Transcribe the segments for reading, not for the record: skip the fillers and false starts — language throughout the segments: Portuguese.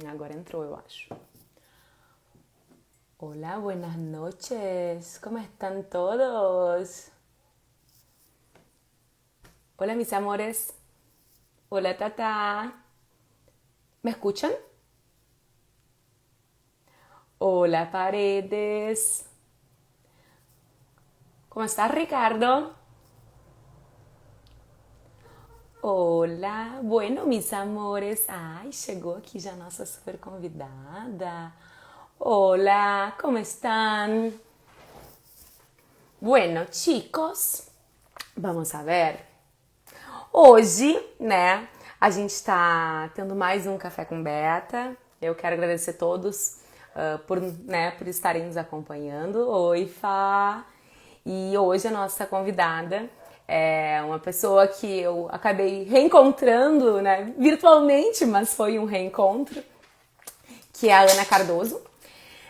Agora entrou, eu acho. Hola, buenas noches. ¿Cómo están todos? Hola, mis amores. Hola, Tata. ¿Me escuchan? Hola, Paredes. ¿Cómo estás, Ricardo? Olá, bueno, mis amores. Ai, chegou aqui já a nossa super convidada. Olá, como estão? Bueno, chicos, vamos a ver. Hoje, né, a gente tá tendo mais um Café com Beta. Eu quero agradecer todos por estarem nos acompanhando. Oi, Fá! E hoje a nossa convidada é uma pessoa que eu acabei reencontrando, né, virtualmente, mas foi um reencontro, que é a Ana Cardoso.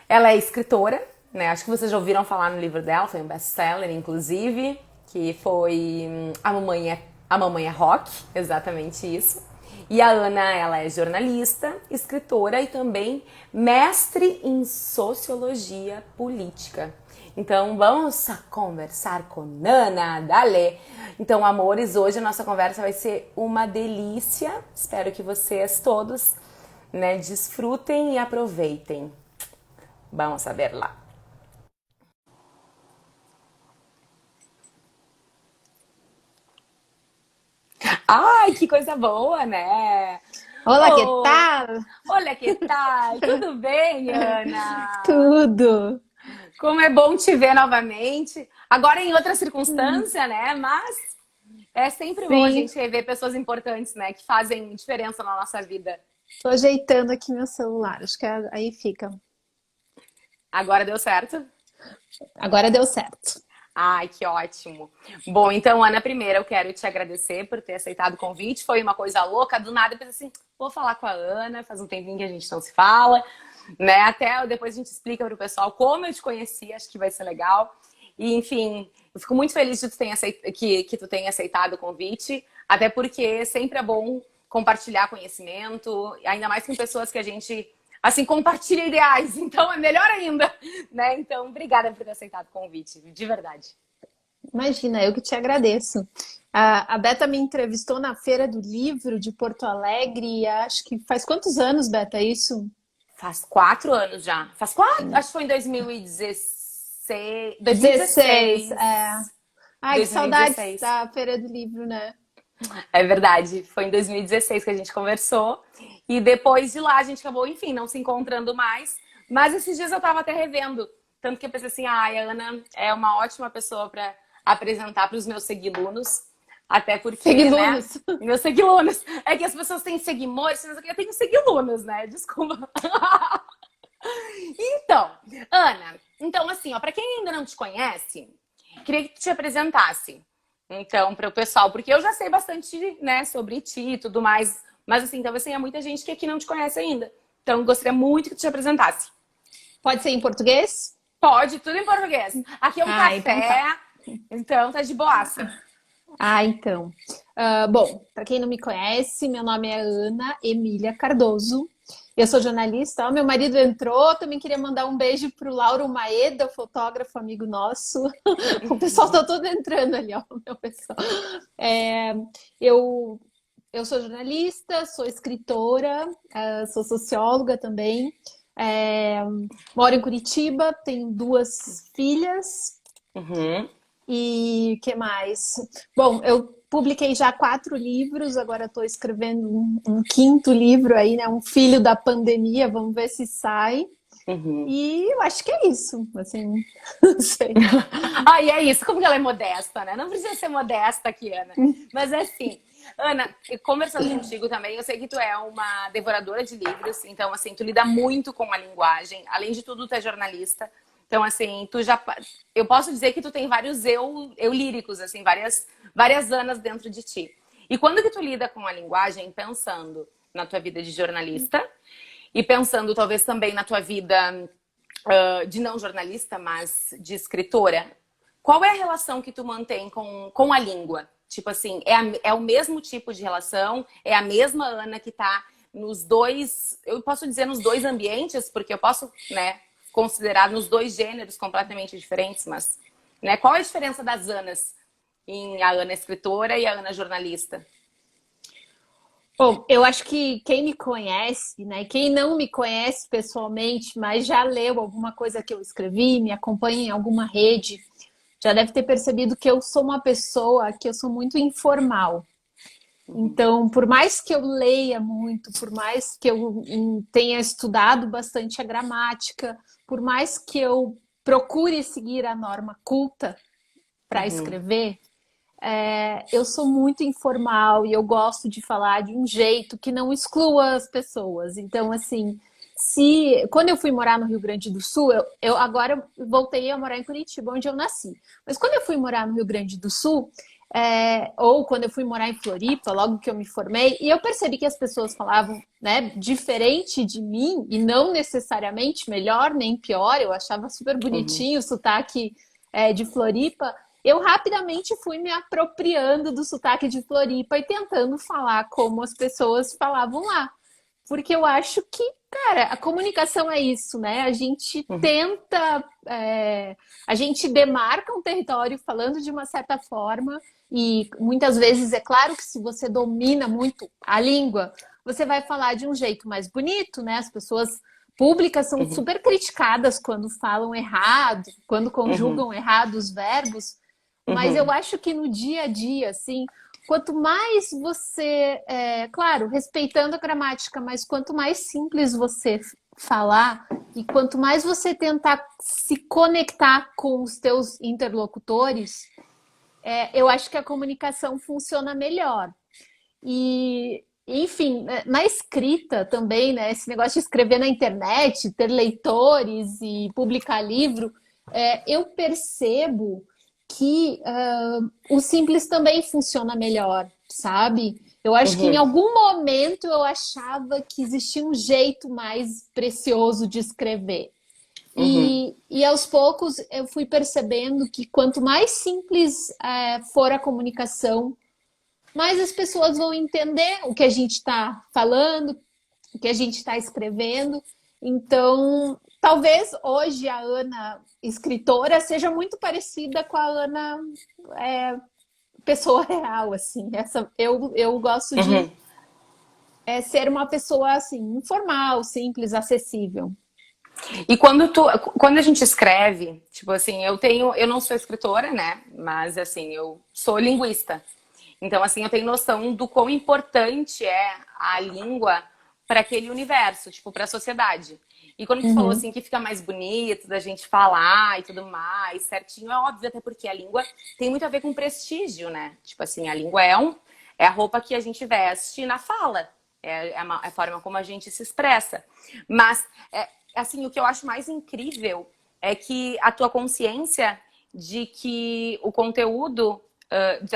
Ela é escritora, né? Acho que vocês já ouviram falar no livro dela, foi um best-seller, inclusive, que foi A Mamãe é Rock, exatamente isso. E a Ana, ela é jornalista, escritora e também mestre em sociologia política. Então vamos conversar com Ana, dale! Então, amores, hoje a nossa conversa vai ser uma delícia. Espero que vocês todos, né, desfrutem e aproveitem. Vamos a verla. Ai, que coisa boa, né? Olá, que Oh, tal? olha que tal? Tudo bem, Ana? Tudo. Como é bom te ver novamente. Agora em outra circunstância, né? Mas é sempre bom a Sim, gente rever pessoas importantes, né? Que fazem diferença na nossa vida. tô ajeitando aqui meu celular. Acho que aí fica. Agora deu certo? Agora deu certo. Ai, que ótimo. Bom, então, Ana, primeiro eu quero te agradecer por ter aceitado o convite. Foi uma coisa louca, do nada eu pensei assim, vou falar com a Ana, faz um tempinho que a gente não se fala, né? Até depois a gente explica para o pessoal como eu te conheci, acho que vai ser legal. E, enfim, eu fico muito feliz de que tu tenha aceitado o convite, até porque sempre é bom compartilhar conhecimento, ainda mais com pessoas que a gente, assim, compartilha ideais, então é melhor ainda, né? Então, obrigada por ter aceitado o convite, de verdade. Imagina, eu que te agradeço. A Beta me entrevistou na Feira do Livro de Porto Alegre, e acho que faz quantos anos, Beta, isso? Faz 4 anos já. Faz 4? Acho que foi em 2016. 16. 2016. Ai, que saudades 2016. da Feira do Livro, né? É verdade. Foi em 2016 que a gente conversou. E depois de lá a gente acabou, enfim, não se encontrando mais. Mas esses dias eu tava até revendo. Tanto que eu pensei assim, ai, a Ana é uma ótima pessoa para apresentar para os meus seguilunos. Até porque, né? Seguilunos. Meus seguilunos. É que as pessoas têm seguimores, mas eu tenho seguilunos, né? Desculpa. Então, Ana, então assim, ó, para quem ainda não te conhece, queria que tu te apresentasse. Então, para o pessoal, porque eu já sei bastante, né, sobre ti e tudo mais, mas assim, talvez tenha muita gente que aqui não te conhece ainda. Então, eu gostaria muito que tu te apresentasse. Pode ser em português? Pode, tudo em português. Aqui é um Então café, tá. então tá de boaça. Então. Bom, para quem não me conhece, meu nome é Ana Emília Cardoso. Eu sou jornalista. Ó, meu marido entrou. Também queria mandar um beijo para o Lauro Maeda, fotógrafo amigo nosso. O pessoal está todo entrando ali, ó, meu pessoal. É, eu, eu sou jornalista, sou escritora, sou socióloga também. É, Moro em Curitiba, tenho duas filhas. Uhum. E que mais? Bom, eu publiquei já 4 livros, agora estou escrevendo um quinto livro aí, né? Um filho da pandemia, vamos ver se sai. Uhum. E eu acho que é isso, assim, não sei. Ah, e é isso, como que ela é modesta, né? Não precisa ser modesta aqui, Ana. Mas assim, Ana, conversando contigo também, eu sei que tu é uma devoradora de livros, então assim, tu lida muito com a linguagem, além de tudo, tu é jornalista. Então, assim, tu já. Eu posso dizer que tu tem vários eu líricos, assim, várias Anas dentro de ti. E quando que tu lida com a linguagem, pensando na tua vida de jornalista e pensando talvez também na tua vida de não jornalista, mas de escritora, qual é a relação que tu mantém com a língua? Tipo assim, é o mesmo tipo de relação? É a mesma Ana que tá nos dois, eu posso dizer nos dois ambientes, porque eu posso, né, considerar nos dois gêneros completamente diferentes, mas, né, qual é a diferença das Anas em a Ana escritora e a Ana jornalista? Bom, eu acho que quem me conhece, né, quem não me conhece pessoalmente, mas já leu alguma coisa que eu escrevi, me acompanha em alguma rede, já deve ter percebido que eu sou uma pessoa que eu sou muito informal. Então, por mais que eu leia muito, por mais que eu tenha estudado bastante a gramática, por mais que eu procure seguir a norma culta para Uhum, escrever, eu sou muito informal e eu gosto de falar de um jeito que não exclua as pessoas. Então, assim, se quando eu fui morar no Rio Grande do Sul, eu agora voltei a morar em Curitiba, onde eu nasci. Mas quando eu fui morar no Rio Grande do Sul, ou quando eu fui morar em Floripa, logo que eu me formei, e eu percebi que as pessoas falavam, né, diferente de mim, e não necessariamente melhor nem pior, eu achava super uhum, bonitinho o sotaque de Floripa. Eu rapidamente fui me apropriando do sotaque de Floripa e tentando falar como as pessoas falavam lá. Porque eu acho que, cara, a comunicação é isso, né? A gente uhum, tenta, a gente demarca um território falando de uma certa forma, e muitas vezes é claro que se você domina muito a língua, você vai falar de um jeito mais bonito, né? As pessoas públicas são uhum, super criticadas quando falam errado, quando uhum, conjugam errado os verbos, mas eu uhum, acho que no dia a dia, assim, quanto mais você, claro, respeitando a gramática, mas quanto mais simples você falar e quanto mais você tentar se conectar com os teus interlocutores, eu acho que a comunicação funciona melhor. E, enfim, na escrita também, né? Esse negócio de escrever na internet, ter leitores e publicar livro, eu percebo que o simples também funciona melhor, sabe? Eu acho que em uhum, algum momento eu achava que existia um jeito mais precioso de escrever. uhum, E aos poucos eu fui percebendo que quanto mais simples for a comunicação, mais as pessoas vão entender o que a gente está falando, o que a gente está escrevendo. Então, talvez hoje a Ana escritora seja muito parecida com a Ana pessoa real, assim. Eu gosto de uhum. ser uma pessoa assim, informal, simples, acessível. E quando a gente escreve, tipo assim, eu não sou escritora, né? Mas assim, eu sou linguista. Então, assim, eu tenho noção do quão importante é a língua para aquele universo, tipo, para a sociedade. E quando tu falou Uhum. assim que fica mais bonito da gente falar e tudo mais, certinho, é óbvio, até porque a língua tem muito a ver com prestígio, né? Tipo assim, a língua é a roupa que a gente veste na fala, é a forma como a gente se expressa. Mas, assim, o que eu acho mais incrível é que a tua consciência de que o conteúdo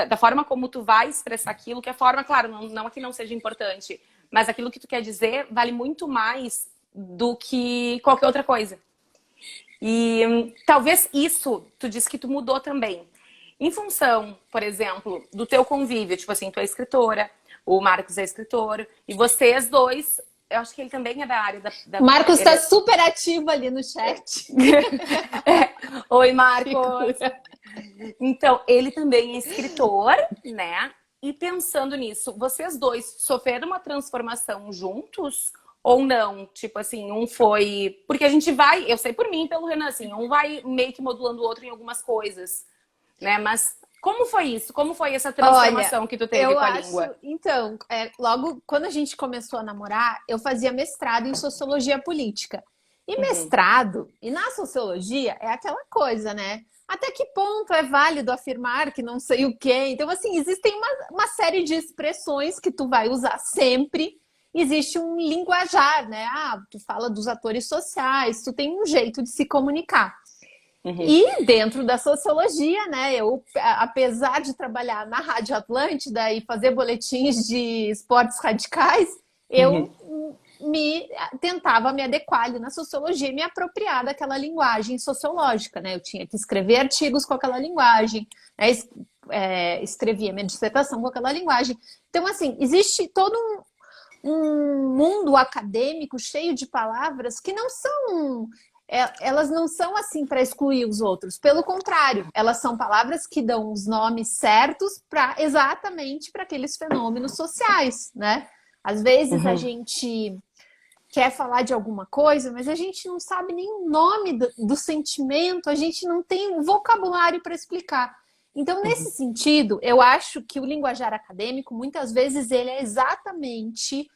da forma como tu vai expressar aquilo, que a forma, claro, não é que não seja importante, mas aquilo que tu quer dizer vale muito mais do que qualquer outra coisa. E talvez isso, tu disse que tu mudou também. Em função, por exemplo, do teu convívio, tipo assim, tu é escritora, o Marcos é escritor, e vocês dois, eu acho que ele também é da área Marcos ele está é... super ativo ali no chat. é. Oi, Marcos! Figura. Então, ele também é escritor, né? E pensando nisso, vocês dois sofreram uma transformação juntos ou não? Tipo assim, um foi. Porque a gente vai, eu sei por mim, pelo Renan, assim, um vai meio que modulando o outro em algumas coisas, né? Mas como foi isso? Como foi essa Olha, transformação que tu teve eu com a acho. língua? Então, logo quando a gente começou a namorar, eu fazia mestrado em sociologia política. E Uhum, mestrado, e na sociologia, é aquela coisa, né? Até que ponto é válido afirmar que não sei o quê? Então, assim, existem uma série de expressões que tu vai usar sempre. Existe um linguajar, né? Ah, tu fala dos atores sociais, tu tem um jeito de se comunicar. uhum, E dentro da sociologia, né, eu, apesar de trabalhar na Rádio Atlântida e fazer boletins de esportes radicais, uhum, eu me tentava me adequar ali na sociologia e me apropriar daquela linguagem sociológica, né? Eu tinha que escrever artigos com aquela linguagem, né? Escrevia minha dissertação com aquela linguagem. Então, assim, existe todo um mundo acadêmico cheio de palavras que não são, elas não são assim para excluir os outros. Pelo contrário, elas são palavras que dão os nomes certos para exatamente para aqueles fenômenos sociais, né? Às vezes a gente quer falar de alguma coisa, mas a gente não sabe nem o nome do sentimento, a gente não tem um vocabulário para explicar. Então, nesse sentido, eu acho que o linguajar acadêmico, muitas vezes, ele é exatamente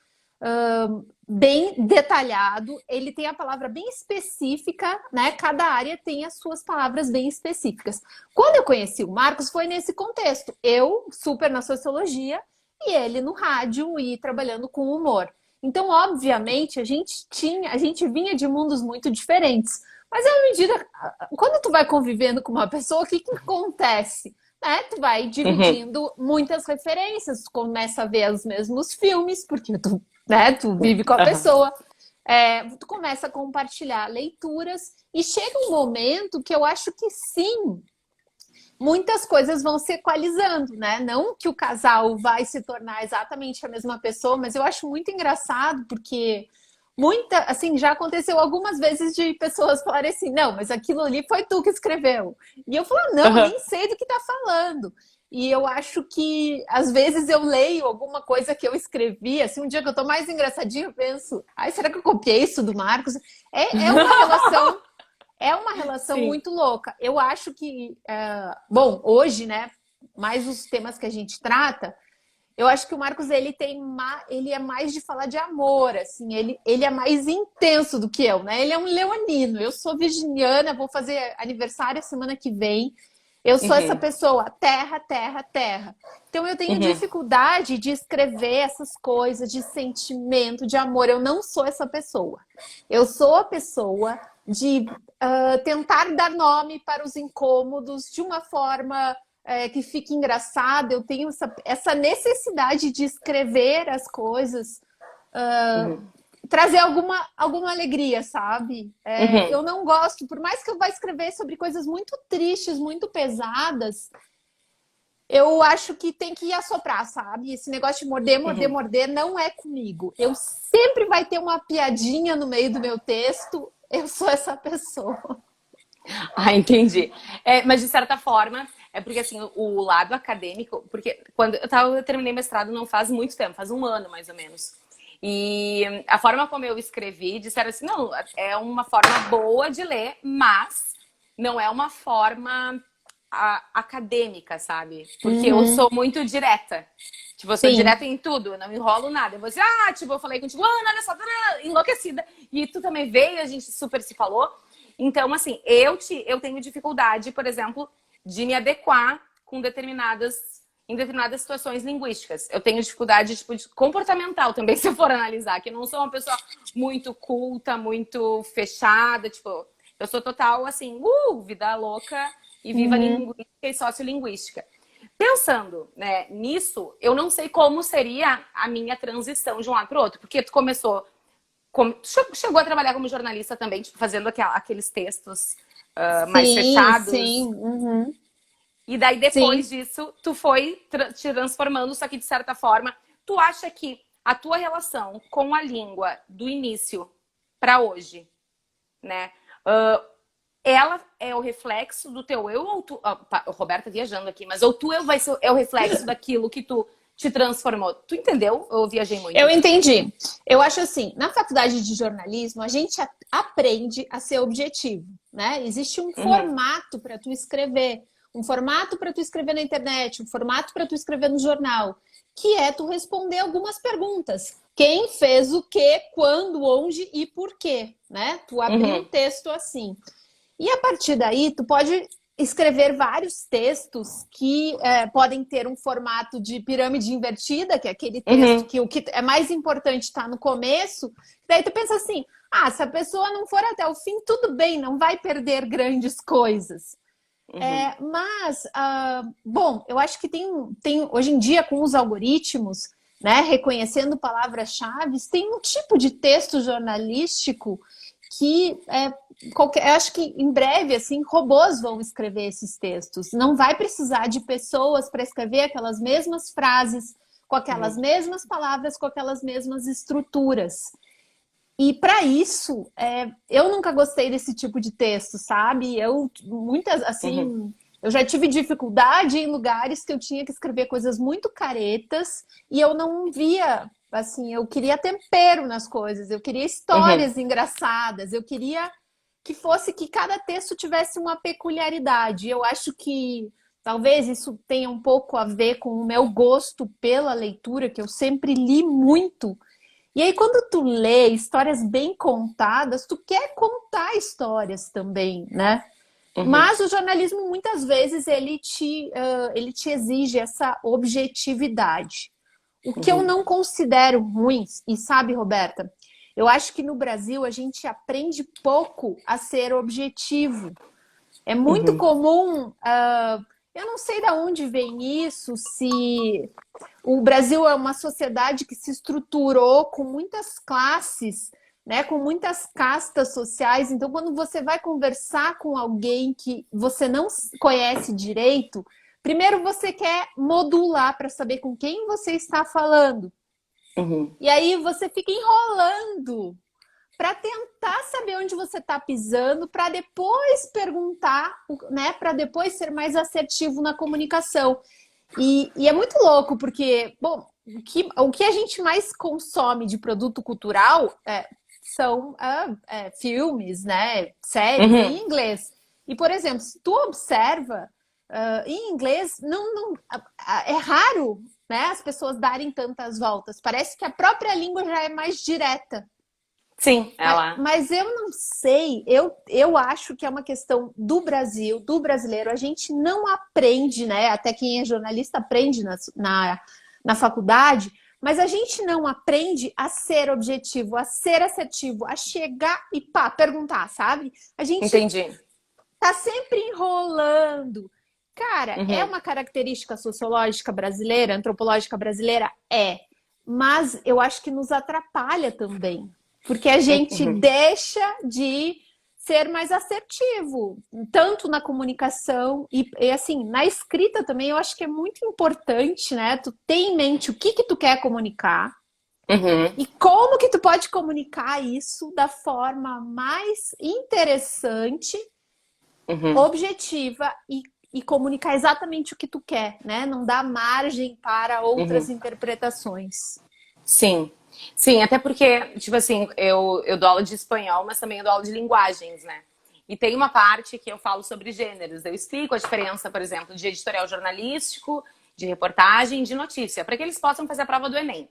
bem detalhado, ele tem a palavra bem específica, né? Cada área tem as suas palavras bem específicas. Quando eu conheci o Marcos, foi nesse contexto. Eu, super na sociologia, e ele no rádio e trabalhando com humor. Então, obviamente, a gente vinha de mundos muito diferentes. Mas à medida, quando tu vai convivendo com uma pessoa, o que acontece? Né? Tu vai dividindo muitas referências, tu começa a ver os mesmos filmes, porque tu vive com a pessoa. Tu começa a compartilhar leituras e chega um momento que eu acho que sim, muitas coisas vão se equalizando, né? Não que o casal vai se tornar exatamente a mesma pessoa, mas eu acho muito engraçado porque assim, já aconteceu algumas vezes de pessoas falarem assim, não, mas aquilo ali foi tu que escreveu. E eu falo, não, eu nem sei do que tá falando. E eu acho que, às vezes, eu leio alguma coisa que eu escrevi, assim, um dia que eu tô mais engraçadinho, eu penso, ai, será que eu copiei isso do Marcos? É uma relação Sim. muito louca. Eu acho que, bom, hoje, né, mais os temas que a gente trata, eu acho que o Marcos, ele é mais de falar de amor, assim, ele é mais intenso do que eu, né? Ele é um leonino, eu sou virginiana, vou fazer aniversário semana que vem. Eu sou essa pessoa, terra, terra, terra. Então eu tenho dificuldade de escrever essas coisas de sentimento, de amor. Eu não sou essa pessoa. Eu sou a pessoa de tentar dar nome para os incômodos de uma forma que fique engraçada. Eu tenho essa necessidade de escrever as coisas, trazer alguma alegria, sabe? Eu não gosto, por mais que eu vá escrever sobre coisas muito tristes, muito pesadas, eu acho que tem que assoprar, sabe? Esse negócio de morder, morder, morder não é comigo. Eu sempre vai ter uma piadinha no meio do meu texto. Eu sou essa pessoa. Ah, entendi. Mas de certa forma, é porque assim, o lado acadêmico, porque quando eu terminei mestrado não faz muito tempo, faz um ano mais ou menos. E a forma como eu escrevi, disseram assim, não, é uma forma boa de ler, mas não é uma forma acadêmica, sabe? Porque eu sou muito direta. Tipo, eu sou Sim. direta em tudo, eu não enrolo nada. Eu vou dizer, tipo, eu falei contigo, olha só, enlouquecida. E tu também veio, a gente super se falou. Então, assim, eu tenho dificuldade, por exemplo, de me adequar em determinadas situações linguísticas. Eu tenho dificuldade, tipo, de comportamental também, se eu for analisar, que eu não sou uma pessoa muito culta, muito fechada, tipo, eu sou total, assim, vida louca e viva linguística e sociolinguística. Pensando, né, nisso, eu não sei como seria a minha transição de um lado para o outro, porque tu começou chegou a trabalhar como jornalista também, tipo, fazendo aqueles textos mais Sim, fechados. sim. E daí, depois Sim. disso, tu foi te transformando, só que de certa forma, tu acha que a tua relação com a língua do início para hoje, né? Ela é o reflexo do teu eu ou tu... Roberta viajando aqui, mas ou tu é o reflexo daquilo que tu te transformou. Tu entendeu? Eu viajei muito. Eu entendi. Eu acho assim, na faculdade de jornalismo, a gente aprende a ser objetivo, né? Existe um formato para tu escrever, um formato para tu escrever na internet, um formato para tu escrever no jornal, que é tu responder algumas perguntas. Quem fez o quê, quando, onde e por quê, né? Tu abrir um texto assim. E a partir daí, tu pode escrever vários textos que podem ter um formato de pirâmide invertida, que é aquele texto que o que é mais importante está no começo. Daí tu pensa assim, se a pessoa não for até o fim, tudo bem, não vai perder grandes coisas. Mas, bom, eu acho que tem hoje em dia com os algoritmos, né, reconhecendo palavras-chave, tem um tipo de texto jornalístico que eu acho que em breve, assim, robôs vão escrever esses textos. Não vai precisar de pessoas para escrever aquelas mesmas frases com aquelas mesmas palavras, com aquelas mesmas estruturas. E para isso, eu nunca gostei desse tipo de texto, sabe? Eu já tive dificuldade em lugares que eu tinha que escrever coisas muito caretas e eu não via, assim, eu queria tempero nas coisas, eu queria histórias engraçadas, eu queria que cada texto tivesse uma peculiaridade. Eu acho que talvez isso tenha um pouco a ver com o meu gosto pela leitura, que eu sempre li muito. E aí, quando tu lê histórias bem contadas, tu quer contar histórias também, né? Mas o jornalismo, muitas vezes, ele te exige essa objetividade. O que eu não considero ruim, e sabe, Roberta, eu acho que no Brasil a gente aprende pouco a ser objetivo. É muito comum, eu não sei de onde vem isso, se o Brasil é uma sociedade que se estruturou com muitas classes, né, com muitas castas sociais. Então, quando você vai conversar com alguém que você não conhece direito, primeiro você quer modular para saber com quem você está falando. E aí você fica enrolando para tentar saber onde você está pisando, para depois perguntar, né, para depois ser mais assertivo na comunicação. E é muito louco, porque, bom, o que a gente mais consome de produto cultural são filmes, né, séries em inglês. E, por exemplo, se tu observa, em inglês, é raro, né, as pessoas darem tantas voltas. Parece que a própria língua já é mais direta. Sim, mas eu não sei, eu acho que é uma questão do Brasil, do brasileiro. A gente não aprende, né? Até quem é jornalista aprende na faculdade, mas a gente não aprende a ser objetivo, a ser assertivo, a chegar e perguntar, sabe? A gente tá sempre enrolando. Cara, é uma característica sociológica brasileira, antropológica brasileira? Mas eu acho que nos atrapalha também. Porque a gente deixa de ser mais assertivo, tanto na comunicação e assim, na escrita também. Eu acho que é muito importante, né? Tu ter em mente o que tu quer comunicar e como que tu pode comunicar isso da forma mais interessante, objetiva e comunicar exatamente o que tu quer, né? Não dá margem para outras interpretações. Sim. Sim, até porque, tipo assim, eu dou aula de espanhol, mas também eu dou aula de linguagens, né? E tem uma parte que eu falo sobre gêneros. Eu explico a diferença, por exemplo, de editorial jornalístico, de reportagem, de notícia, para que eles possam fazer a prova do Enem.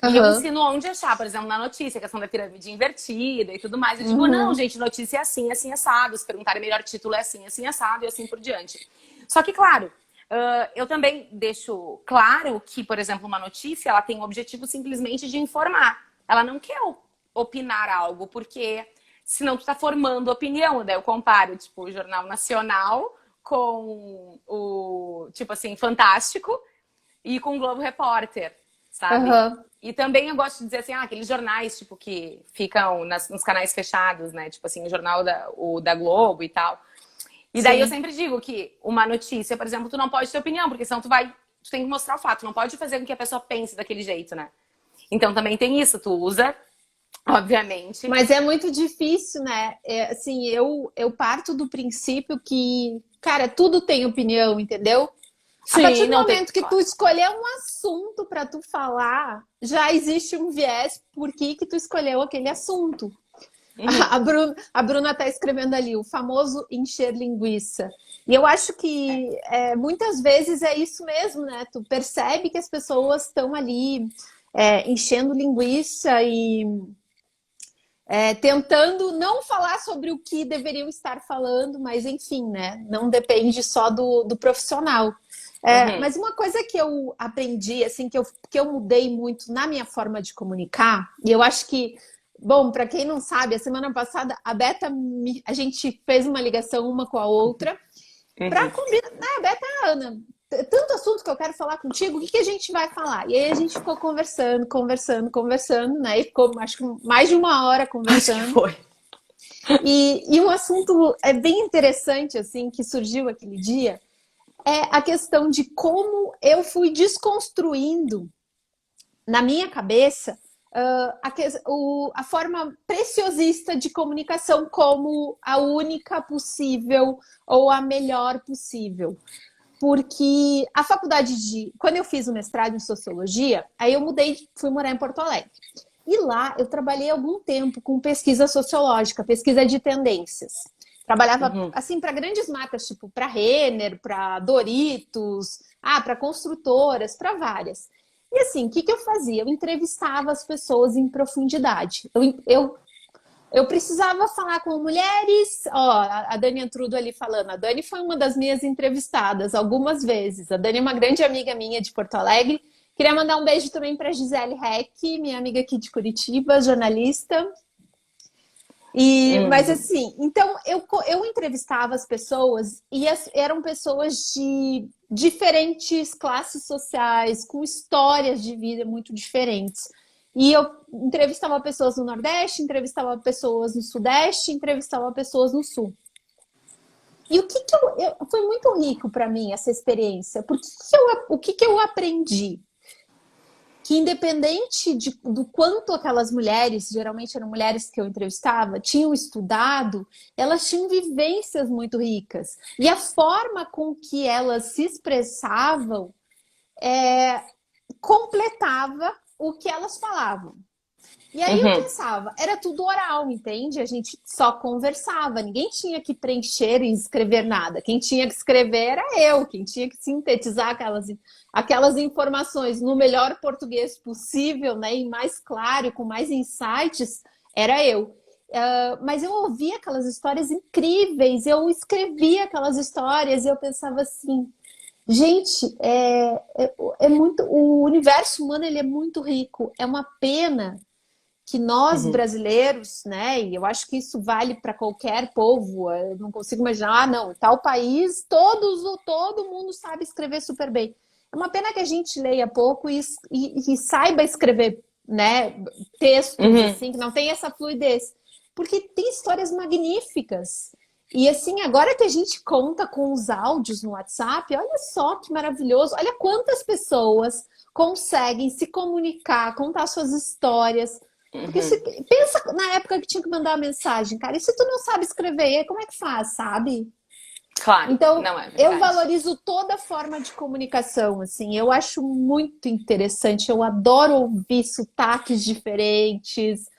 E eu ensino onde achar, por exemplo, na notícia, a questão da pirâmide invertida e tudo mais. Eu digo, não, gente, notícia é assim, assim, assado. Se perguntarem melhor título é assim, assim, assado e assim por diante. Só que, claro, eu também deixo claro que, por exemplo, uma notícia, ela tem o objetivo simplesmente de informar. Ela não quer opinar algo, porque senão tu tá formando opinião. Daí eu comparo, tipo, o Jornal Nacional com o, tipo assim, Fantástico e com o Globo Repórter, sabe? E também eu gosto de dizer assim, aqueles jornais, tipo, que ficam nos canais fechados, né? Tipo assim, o jornal da Globo e tal. E daí eu sempre digo que uma notícia, por exemplo, tu não pode ter opinião, porque senão tu tem que mostrar o fato, tu não pode fazer com que a pessoa pense daquele jeito, né? Então também tem isso, tu usa, obviamente. Mas é muito difícil, né? Assim, eu parto do princípio que, cara, tudo tem opinião, entendeu? Sim, a partir do momento que tu escolher um assunto para tu falar, já existe um viés por que tu escolheu aquele assunto. A Bruna tá escrevendo ali, o famoso encher linguiça. E eu acho que muitas vezes é isso mesmo, né? Tu percebe que as pessoas estão ali enchendo linguiça e tentando não falar sobre o que deveriam estar falando, mas enfim, né? Não depende só do profissional. Mas uma coisa que eu aprendi, assim, que eu mudei muito na minha forma de comunicar, e eu acho que, bom, para quem não sabe, a semana passada a Beta, a gente fez uma ligação uma com a outra para combinar, né, Beta, Ana, tanto assunto que eu quero falar contigo, o que a gente vai falar? E aí a gente ficou conversando, né? E ficou, acho que mais de uma hora conversando. Acho que foi. E um assunto bem interessante, assim, que surgiu aquele dia, é a questão de como eu fui desconstruindo na minha cabeça, a forma preciosista de comunicação como a única possível ou a melhor possível. Porque a faculdade quando eu fiz o mestrado em sociologia, aí eu fui morar em Porto Alegre. E lá eu trabalhei algum tempo com pesquisa sociológica, pesquisa de tendências. Trabalhava assim para grandes marcas, tipo para Renner, para Doritos, para construtoras, para várias. E assim, o que eu fazia? Eu entrevistava as pessoas em profundidade. Eu precisava falar com mulheres. Ó, a Dani Antrudo ali falando. A Dani foi uma das minhas entrevistadas algumas vezes. A Dani é uma grande amiga minha de Porto Alegre. Queria mandar um beijo também para Gisele Heck, minha amiga aqui de Curitiba, jornalista. Mas assim, então eu entrevistava as pessoas e eram pessoas de diferentes classes sociais, com histórias de vida muito diferentes. E eu entrevistava pessoas no Nordeste, entrevistava pessoas no Sudeste, entrevistava pessoas no Sul. E foi muito rico para mim essa experiência. Porque o que eu aprendi? Que independente do quanto aquelas mulheres, geralmente eram mulheres que eu entrevistava, tinham estudado, elas tinham vivências muito ricas. E a forma com que elas se expressavam completava o que elas falavam. E aí eu pensava, era tudo oral, entende? A gente só conversava, ninguém tinha que preencher e escrever nada. Quem tinha que escrever era eu, quem tinha que sintetizar aquelas informações no melhor português possível, né? E mais claro, com mais insights, era eu. Mas eu ouvia aquelas histórias incríveis, eu escrevia aquelas histórias e eu pensava assim, gente, muito, o universo humano ele é muito rico, é uma pena que nós brasileiros, né, e eu acho que isso vale para qualquer povo, eu não consigo imaginar, não, em tal país, todo mundo sabe escrever super bem. É uma pena que a gente leia pouco e saiba escrever, né, textos, assim, que não tem essa fluidez. Porque tem histórias magníficas. E assim, agora que a gente conta com os áudios no WhatsApp, olha só que maravilhoso, olha quantas pessoas conseguem se comunicar, contar suas histórias. Porque pensa na época que tinha que mandar uma mensagem, cara. E se tu não sabe escrever, como é que faz, sabe? Claro, Então, não é eu verdade. valorizo toda forma de comunicação, assim. Eu acho muito interessante. Eu adoro ouvir sotaques diferentes.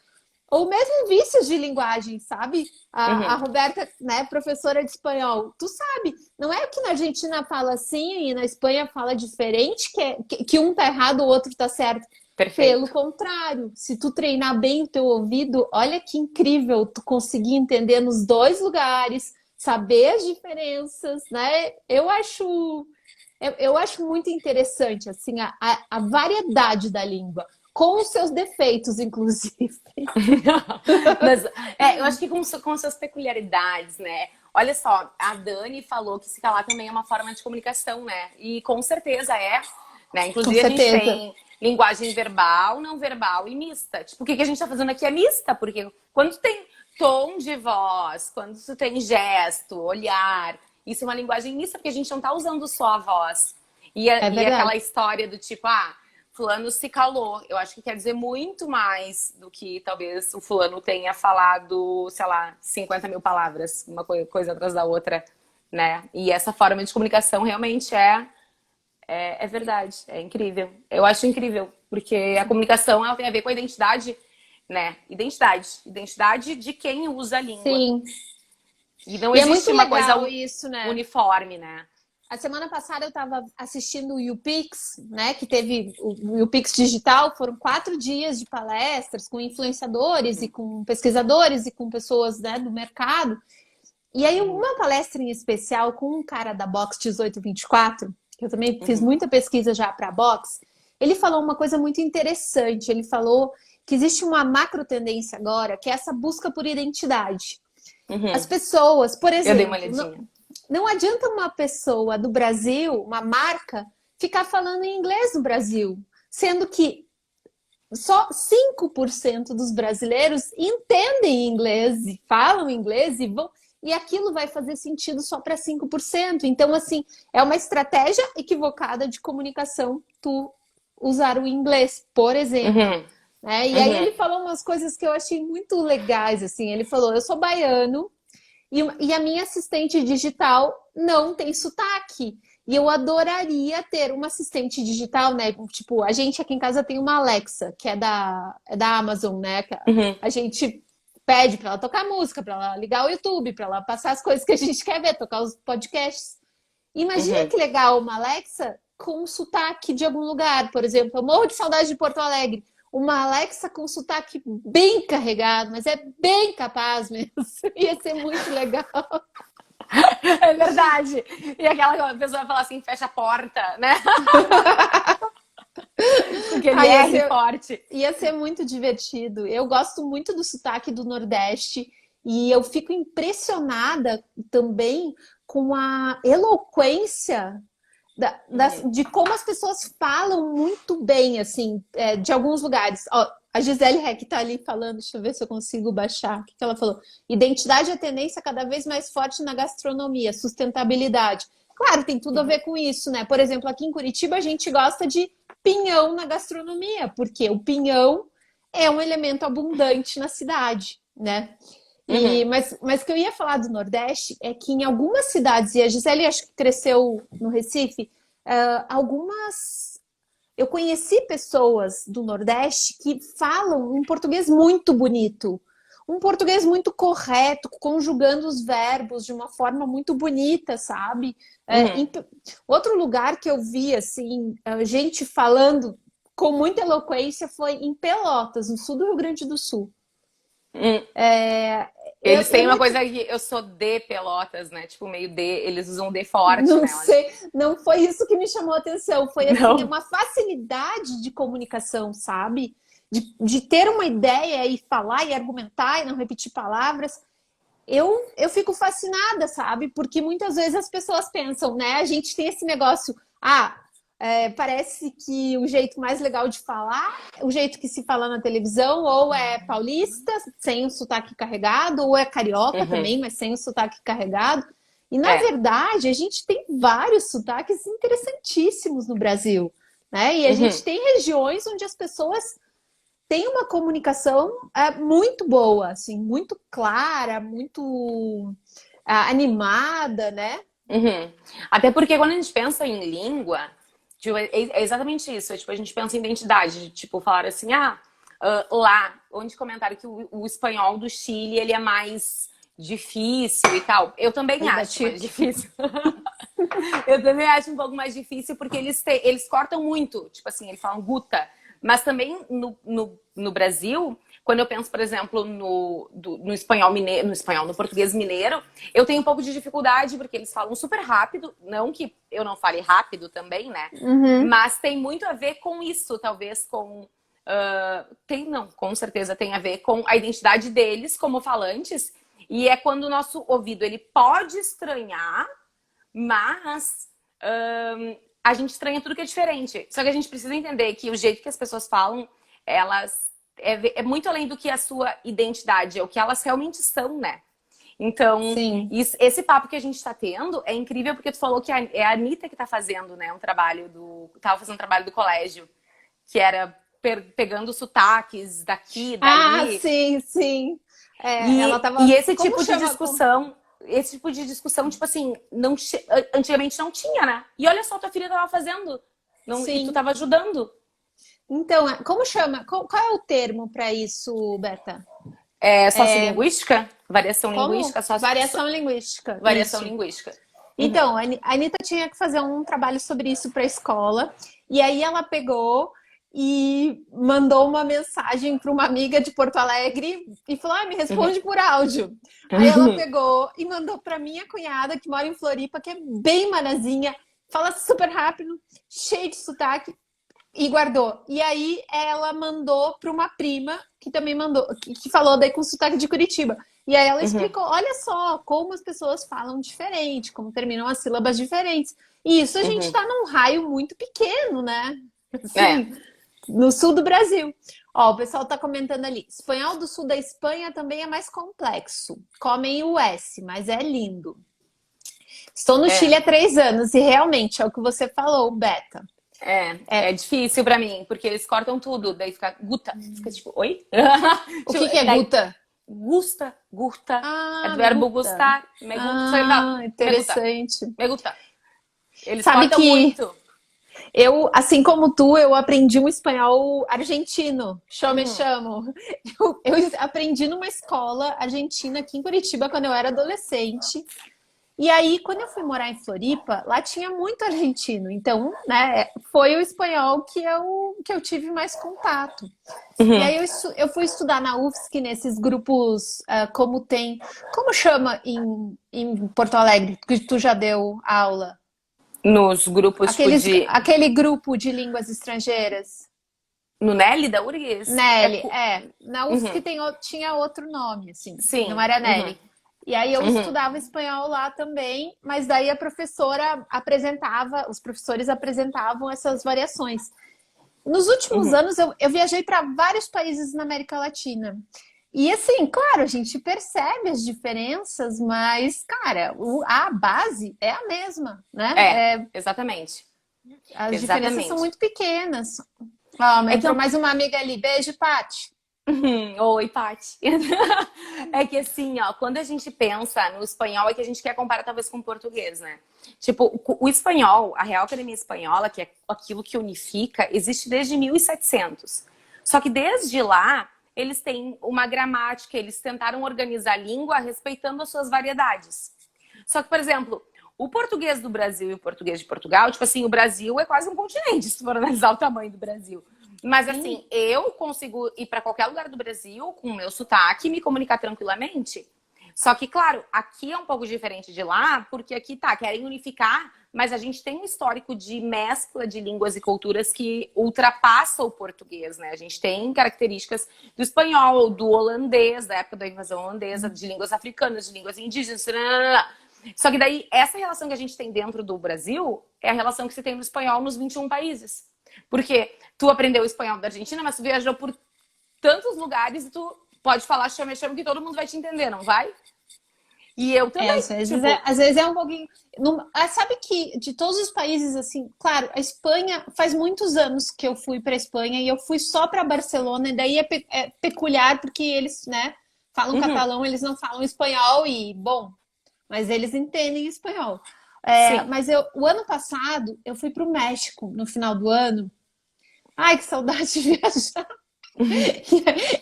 Ou mesmo vícios de linguagem, sabe? A Roberta, né, professora de espanhol, tu sabe, não é que na Argentina fala assim e na Espanha fala diferente, que um tá errado, o outro tá certo. Perfeito. Pelo contrário, se tu treinar bem o teu ouvido, olha que incrível tu conseguir entender nos dois lugares, saber as diferenças, né? Eu acho muito interessante assim a variedade da língua, com os seus defeitos, inclusive. Mas eu acho que com suas peculiaridades, né? Olha só, a Dani falou que se calar também é uma forma de comunicação, né? E com certeza é, né? Inclusive a gente tem linguagem verbal, não verbal e mista. Tipo, o que a gente tá fazendo aqui é mista, porque quando tu tem tom de voz, quando tu tem gesto, olhar, isso é uma linguagem mista, porque a gente não tá usando só a voz. E aquela história do tipo, fulano se calou. Eu acho que quer dizer muito mais do que talvez o fulano tenha falado, sei lá, 50 mil palavras, uma coisa atrás da outra, né? E essa forma de comunicação realmente é verdade, é incrível. Eu acho incrível, porque a comunicação ela tem a ver com a identidade, né? Identidade de quem usa a língua. Sim. E não existe uma coisa isso, né? uniforme, né? A semana passada eu estava assistindo o YouPix, né? Que teve o YouPix Digital, foram 4 dias de palestras com influenciadores e com pesquisadores e com pessoas, né, do mercado. E aí uma palestra em especial com um cara da Box 1824, que eu também fiz muita pesquisa já para a Box, ele falou uma coisa muito interessante. Ele falou que existe uma macro tendência agora, que é essa busca por identidade. As pessoas, por exemplo... Eu dei uma olhadinha. Não adianta uma pessoa do Brasil, uma marca, ficar falando em inglês no Brasil, sendo que só 5% dos brasileiros entendem inglês e falam inglês e aquilo vai fazer sentido só para 5%. Então, assim, é uma estratégia equivocada de comunicação, tu usar o inglês, por exemplo. Uhum. Né? E aí Uhum. ele falou umas coisas que eu achei muito legais, assim. Ele falou, eu sou baiano e a minha assistente digital não tem sotaque. E eu adoraria ter uma assistente digital, né? Tipo, a gente aqui em casa tem uma Alexa, que é da Amazon, né? Que Uhum. a gente pede para ela tocar música, para ela ligar o YouTube, para ela passar as coisas que a gente quer ver, tocar os podcasts. Imagina Uhum. que legal uma Alexa com sotaque de algum lugar, por exemplo. Eu morro de saudade de Porto Alegre. Uma Alexa com sotaque bem carregado, mas é bem capaz mesmo. Ia ser muito legal. É verdade. E aquela pessoa vai falar assim, fecha a porta, né? Com aquele Ah, R forte. ia ser muito divertido. Eu gosto muito do sotaque do Nordeste e eu fico impressionada também com a eloquência Uhum. de como as pessoas falam muito bem, assim, de alguns lugares. Ó, a Gisele Heck tá ali falando, deixa eu ver se eu consigo baixar. O que ela falou? Identidade é tendência cada vez mais forte na gastronomia, sustentabilidade. Claro, tem tudo a Uhum. ver com isso, né? Por exemplo, aqui em Curitiba a gente gosta de pinhão na gastronomia, porque o pinhão é um elemento abundante na cidade, né? Uhum. Mas o que eu ia falar do Nordeste é que em algumas cidades, e a Gisele acho que cresceu no Recife, algumas. Eu conheci pessoas do Nordeste que falam um português muito bonito, um português muito correto, conjugando os verbos de uma forma muito bonita, sabe? Uhum. Outro lugar que eu vi assim, gente falando com muita eloquência foi em Pelotas, no sul do Rio Grande do Sul. Uhum. É, Eles é têm uma muito. coisa que eu sou de Pelotas, né? Tipo, meio de. Eles usam de forte, Não né? Eu acho. sei, não foi isso que me chamou a atenção. Foi assim, Não. uma facilidade de comunicação, sabe? De ter uma ideia e falar e argumentar e não repetir palavras. Eu fico fascinada, sabe? Porque muitas vezes as pessoas pensam, né? A gente tem esse negócio, parece que o jeito mais legal de falar, o jeito que se fala na televisão, ou é paulista, sem o sotaque carregado, ou é carioca Uhum. também, mas sem o sotaque carregado. E na É. verdade, a gente tem vários sotaques interessantíssimos no Brasil, né? E a gente Uhum. tem regiões onde as pessoas têm uma comunicação muito boa, assim, muito clara, muito animada, né? Uhum. Até porque quando a gente pensa em língua, tipo, é exatamente isso. É, tipo, a gente pensa em identidade, de, tipo, falar assim, lá, onde comentaram que o espanhol do Chile, ele é mais difícil e tal. Eu também Riba acho mais chique. difícil. Eu também acho um pouco mais difícil porque eles cortam muito. Tipo assim, eles falam guta. Mas também no Brasil, quando eu penso, por exemplo, no espanhol mineiro, no português mineiro, eu tenho um pouco de dificuldade porque eles falam super rápido. Não que eu não fale rápido também, né? Uhum. Mas tem muito a ver com isso, talvez com. Não, com certeza tem a ver com a identidade deles como falantes. E é quando o nosso ouvido ele pode estranhar, mas a gente estranha tudo que é diferente. Só que a gente precisa entender que o jeito que as pessoas falam, elas é muito além do que a sua identidade, é o que elas realmente são, né? Então, Sim. esse papo que a gente tá tendo é incrível porque tu falou que é a Anitta que tá fazendo, né, tava fazendo um trabalho do colégio, que era pegando sotaques daqui, Ah, dali. sim, sim. Ela E tava. esse Como tipo de chama? discussão, tipo assim, antigamente não tinha, né? E olha só, tua filha tava fazendo. Não, e tu Sim. tava ajudando. Então, como chama? Qual é o termo para isso, Beta? É sociolinguística? Variação Como? linguística? Variação linguística. Variação Isso. linguística. Uhum. Então, a Anitta tinha que fazer um trabalho sobre isso para a escola. E aí ela pegou e mandou uma mensagem para uma amiga de Porto Alegre e falou: me Uhum. responde por áudio. Aí ela pegou e mandou para minha cunhada, que mora em Floripa, que é bem manazinha, fala super rápido, cheio de sotaque, e guardou. E aí ela mandou para uma prima que também mandou, que falou daí com sotaque de Curitiba. E aí ela Uhum. explicou, olha só, como as pessoas falam diferente, como terminam as sílabas diferentes. E isso a gente Uhum. está num raio muito pequeno, né? É. Assim, no sul do Brasil. Ó, o pessoal está comentando ali. Espanhol do sul da Espanha também é mais complexo. Comem o S, mas é lindo. Estou no Chile É. há 3 anos e realmente é o que você falou, Beta. É difícil pra mim, porque eles cortam tudo, daí fica guta, fica tipo, oi? O Tipo, que é daí, guta? gurta, é Ah, do me verbo gusta. gustar, me gusta, só que ele fala, Ah, interessante. me gusta. Eles Sabe cortam que muito. eu, assim como tu, eu aprendi um espanhol argentino. Me Uhum. chamo. Eu aprendi numa escola argentina aqui em Curitiba quando eu era adolescente. E aí, quando eu fui morar em Floripa, lá tinha muito argentino. Então, né, foi o espanhol que eu tive mais contato. E Uhum. aí eu fui estudar na UFSC nesses grupos, como tem. Como chama em Porto Alegre, que tu já deu aula? Nos grupos, tipo, Aquele grupo de línguas estrangeiras. no Nelly da URGS, Nelly, na UFSC Uhum. tinha outro nome, assim, não Sim. era Uhum. Nelly. E aí eu Uhum. estudava espanhol lá também, mas daí a professora apresentava, os professores apresentavam essas variações. Nos últimos Uhum. anos eu viajei para vários países na América Latina. E assim, claro, a gente percebe as diferenças, mas, cara, a base é a mesma, né? Exatamente. As diferenças são Exatamente. muito pequenas. Ó, É que entrou eu mais uma amiga ali. Beijo, Paty. Oi, Paty. É que assim, ó, quando a gente pensa no espanhol, é que a gente quer comparar talvez com o português, né? Tipo, o espanhol, a Real Academia Espanhola, que é aquilo que unifica, existe desde 1700. Só que desde lá, eles têm uma gramática, eles tentaram organizar a língua respeitando as suas variedades. Só que, por exemplo, o português do Brasil e o português de Portugal, tipo assim, o Brasil é quase um continente, se for analisar o tamanho do Brasil. Mas Sim, assim, eu consigo ir para qualquer lugar do Brasil com o meu sotaque e me comunicar tranquilamente. Só que, claro, aqui é um pouco diferente de lá, porque aqui tá, querem unificar, mas a gente tem um histórico de mescla de línguas e culturas que ultrapassa o português, né? A gente tem características do espanhol, do holandês, da época da invasão holandesa, de línguas africanas, de línguas indígenas. Só que daí, essa relação que a gente tem dentro do Brasil é a relação que se tem no espanhol nos 21 países. Porque tu aprendeu o espanhol da Argentina, mas tu viajou por tantos lugares e tu pode falar chama que todo mundo vai te entender, não vai? E eu também, tipo, às vezes é um pouquinho. Sabe que de todos os países, assim, claro, a Espanha faz muitos anos que eu fui para Espanha e eu fui só para Barcelona, e daí é peculiar porque eles, né, falam uhum, catalão, eles não falam espanhol e, bom, mas eles entendem espanhol. sim. Mas o ano passado eu fui para o México no final do ano. Ai, que saudade de viajar!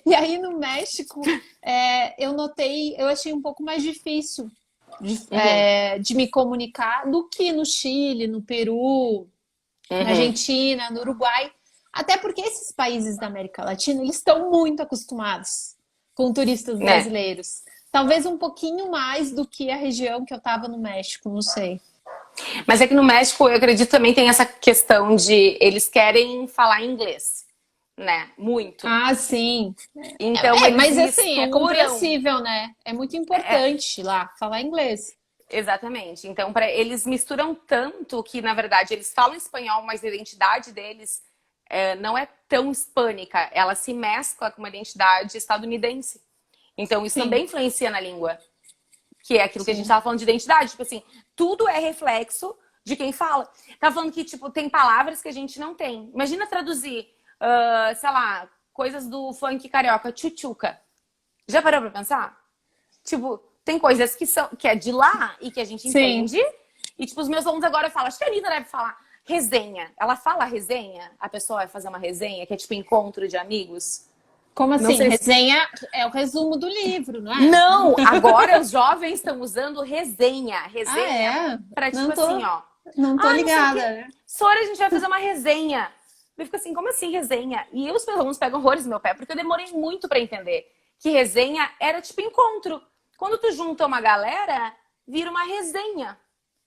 E aí no México, eu achei um pouco mais difícil Uhum, de me comunicar do que no Chile, no Peru, na uhum. Argentina, no Uruguai. Até porque esses países da América Latina, eles estão muito acostumados com turistas É. brasileiros. Talvez um pouquinho mais do que a região que eu estava no México, não sei. Mas é que no México, eu acredito também tem essa questão de eles querem falar inglês, né? Muito. Ah, sim. Então eles Mas assim, é misturam. compreensível, né? É muito É, importante lá falar inglês. exatamente. Então, eles misturam tanto que, na verdade, eles falam espanhol, mas a identidade deles não é tão hispânica. Ela se mescla com uma identidade estadunidense. Então, isso Sim, também influencia na língua, que é aquilo que a gente sim. estava falando de identidade. Tipo assim, tudo é reflexo de quem fala. Tava falando que, tipo, tem palavras que a gente não tem. Imagina traduzir, sei lá, coisas do funk carioca, tchutchuca. Já parou pra pensar? Tipo, tem coisas que é de lá e que a gente Sim. entende. E, tipo, os meus alunos agora falam, acho que a Lina deve falar resenha. Ela fala resenha? A pessoa vai fazer uma resenha, que é tipo encontro de amigos? Como Não assim? sei se. Resenha é o resumo do livro, não é? Não! Agora os jovens estão usando resenha. Ah, Resenha é? pra, tipo Não assim, tô, ó. não tô Ah, não sei o ligada, quê. né? Sora, a gente vai fazer uma resenha. Eu fico assim, como assim resenha? E os meus alunos pegam horrores no meu pé, porque eu demorei muito pra entender que resenha era tipo encontro. Quando tu junta uma galera, vira uma resenha.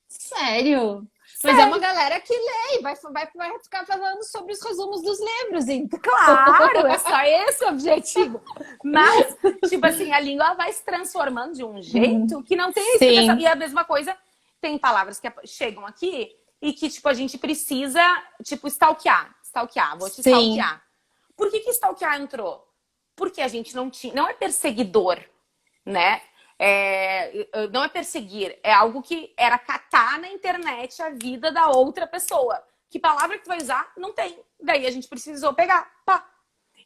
Sério? Mas é uma Sério. galera que lê e vai ficar falando sobre os resumos dos livros, então. Claro, é só esse o objetivo. Mas, tipo assim, a língua vai se transformando de um jeito que não tem explicação. Sim, E a mesma coisa, tem palavras que chegam aqui e que, tipo, a gente precisa, tipo, stalkear. Stalkear, vou te sim, stalkear. Por que stalkear entrou? Porque a gente não tinha, não é perseguidor, né? Não é perseguir, é algo que era catar na internet a vida da outra pessoa. Que palavra que tu vai usar? Não tem. Daí a gente precisou pegar. Pá.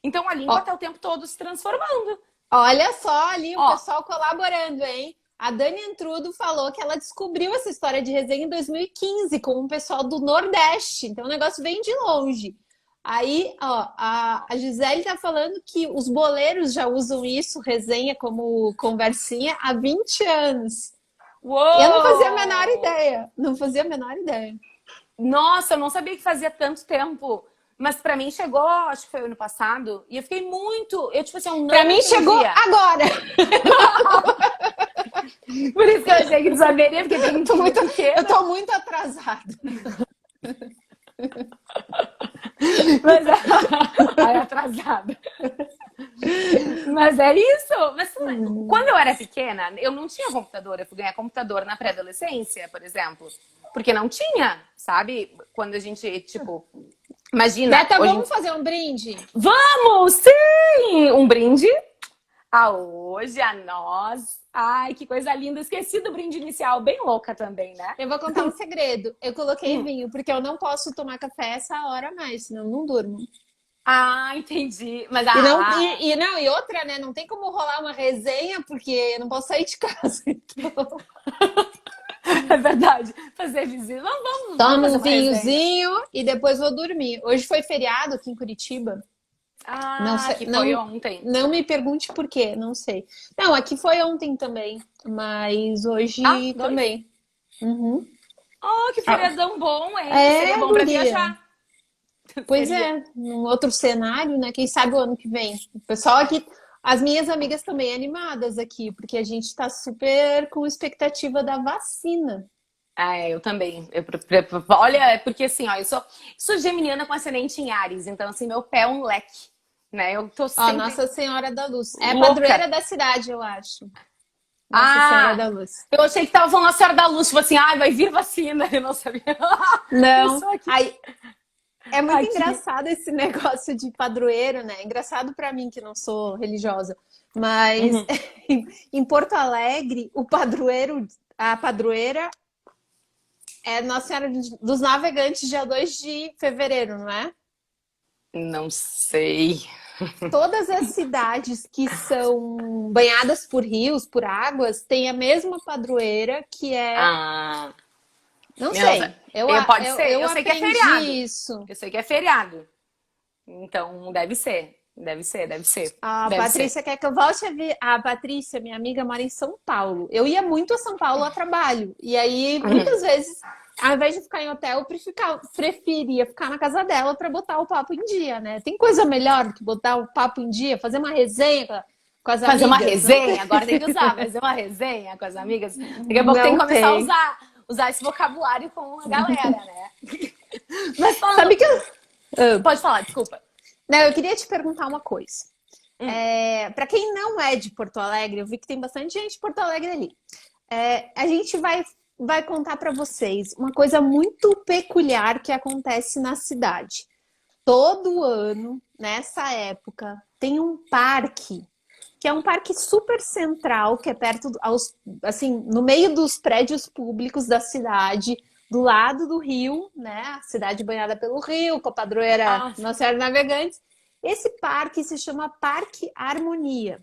Então a língua tá o tempo todo se transformando. Olha só ali o Ó, pessoal colaborando, hein? A Dani Entrudo falou que ela descobriu essa história de resenha em 2015 com um pessoal do Nordeste. Então o negócio vem de longe. Aí, ó, a Gisele tá falando que os boleiros já usam isso, resenha, como conversinha, há 20 anos. E eu não fazia a menor uou! ideia. Não fazia a menor ideia. Nossa, eu não sabia que fazia tanto tempo. Mas pra mim chegou, acho que foi ano passado, e eu fiquei muito. Eu, tipo assim, eu não Pra mim chegou entendia. agora. Por isso que eu achei que tu saberia, porque tem Tô muito muito, eu pequeno. tô muito atrasada. Mas ai, atrasada. Mas é isso. Mas quando eu era pequena, eu não tinha computador. Eu fui ganhar computador na pré-adolescência, por exemplo. Porque não tinha, sabe? Quando a gente, tipo, imagina. Beta, Hoje... vamos fazer um brinde? Vamos, sim! Um brinde a hoje, a nós. Ai, que coisa linda. Esqueci do brinde inicial, bem louca também, né? Eu vou contar um segredo. Eu coloquei vinho, porque eu não posso tomar café essa hora mais, senão eu não durmo. Ah, entendi. Mas E outra, né? Não tem como rolar uma resenha, porque eu não posso sair de casa. Então... é verdade. Fazer visita. Vamos Tomo fazer um uma resenha. vinhozinho e depois vou dormir. Hoje foi feriado aqui em Curitiba. Não sei, Que foi ontem. não me pergunte por quê, não sei. Não, aqui foi ontem também, mas hoje Dois? também. Uhum. Oh, que feriadão bom, hein? Seria É, bom pra guria. viajar. Pois Seria. é, num outro cenário, né? Quem sabe o ano que vem. O pessoal aqui, as minhas amigas também animadas aqui, porque a gente tá super com expectativa da vacina. Eu também. Olha, é porque assim, ó, sou geminiana com ascendente em Áries, então assim, meu pé é um leque, né? Eu tô Ó, sempre Nossa Senhora da Luz. É a louca. padroeira da cidade, eu acho. Nossa Senhora da Luz. Eu achei que tava falando a Senhora da Luz, tipo assim, vai vir vacina, eu não sabia. Eu Não, sou aqui. aí é muito Aqui. engraçado esse negócio de padroeiro, né? Engraçado pra mim que não sou religiosa, mas Uhum. em Porto Alegre, o padroeiro, a padroeira é Nossa Senhora dos Navegantes, dia 2 de fevereiro, não é? Não sei. Todas as cidades que são banhadas por rios, por águas, têm a mesma padroeira que é. Ah, Não eu não sei. sei, eu, Pode ser. eu Eu sei que é aprendi feriado. isso. Eu sei que é feriado. Então, deve ser. Deve ser, deve ser. A Deve ser. Patrícia quer que eu volte a ver. A Patrícia, minha amiga, mora em São Paulo. Eu ia muito a São Paulo a trabalho. E aí, muitas vezes, ao invés de ficar em hotel, eu preferia ficar na casa dela para botar o papo em dia, né? Tem coisa melhor do que botar o papo em dia, fazer uma resenha com as Fazer uma amigas? Não resenha, tem. agora tem que usar, fazer uma resenha com as amigas. Daqui a pouco tem Não que começar a tem. usar esse vocabulário com a galera, né? Mas Sabe falando. que eu. Pode falar, desculpa. Não, eu queria te perguntar uma coisa. Hum. Para quem não é de Porto Alegre, eu vi que tem bastante gente de Porto Alegre ali. A gente vai contar para vocês uma coisa muito peculiar que acontece na cidade. Todo ano, nessa época, tem um parque, que é um parque super central, que é perto, assim, no meio dos prédios públicos da cidade, do lado do rio, né? A cidade banhada pelo rio, com a padroeira Ah, Nossa Senhora Navegantes. Esse parque se chama Parque Harmonia.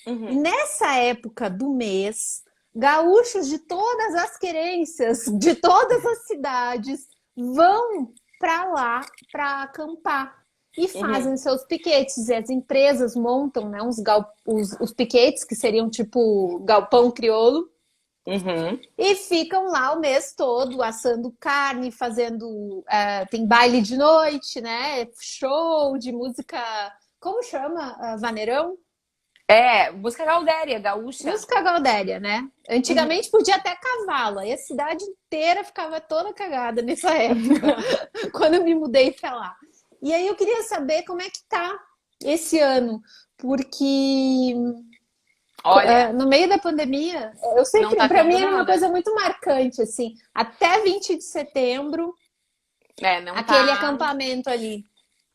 E uhum, nessa época do mês, gaúchos de todas as querências, de todas as cidades, vão para lá para acampar e uhum, fazem seus piquetes. E as empresas montam, né, os piquetes, que seriam tipo galpão crioulo, uhum. e ficam lá o mês todo assando carne, fazendo. Tem baile de noite, né? Show de música. Como chama? Vaneirão? Música gaudéria, gaúcha. Música gaudéria, né? Uhum. Antigamente podia até cavalo, e a cidade inteira ficava toda cagada nessa época, quando eu me mudei pra lá. E aí eu queria saber como é que tá esse ano, porque Olha, no meio da pandemia, eu não sempre, tá para mim tendo era uma nada. coisa muito marcante, assim, até 20 de setembro, Não aquele tá, acampamento ali.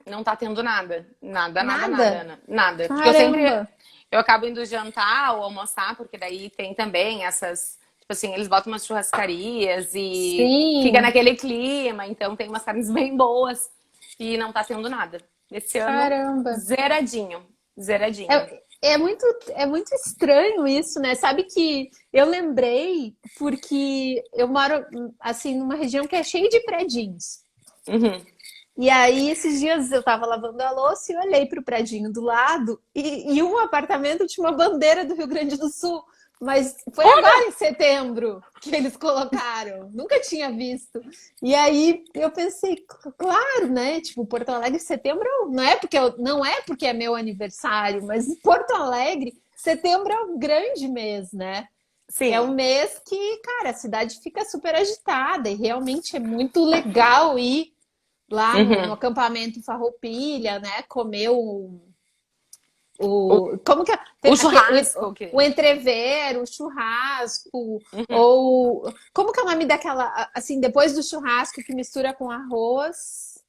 não tá tendo nada. Nada, nada, nada, Nada? Ana. Nada. Porque Caramba! eu acabo indo jantar ou almoçar, porque daí tem também essas, Tipo assim, eles botam umas churrascarias e fica Sim, naquele clima, então tem umas carnes bem boas e não tá tendo nada. Esse ano, caramba. zeradinho, zeradinho. É muito estranho isso, né? Sabe que eu lembrei porque eu moro assim numa região que é cheia de predinhos. Uhum. E aí, esses dias eu tava lavando a louça e olhei pro predinho do lado e um apartamento tinha uma bandeira do Rio Grande do Sul. Mas foi agora em setembro que eles colocaram. Nunca tinha visto. E aí eu pensei, claro, né? Tipo, Porto Alegre, setembro não é porque é meu aniversário, mas Porto Alegre, setembro é um grande mês, né? É um Sim. mês que, cara, a cidade fica super agitada e realmente é muito legal ir lá no Uhum. acampamento Farroupilha, né? Comer O, como que é? o Tem churrasco o que. entrevero, o churrasco, Uhum. ou como que é o nome daquela, assim, depois do churrasco que mistura com arroz?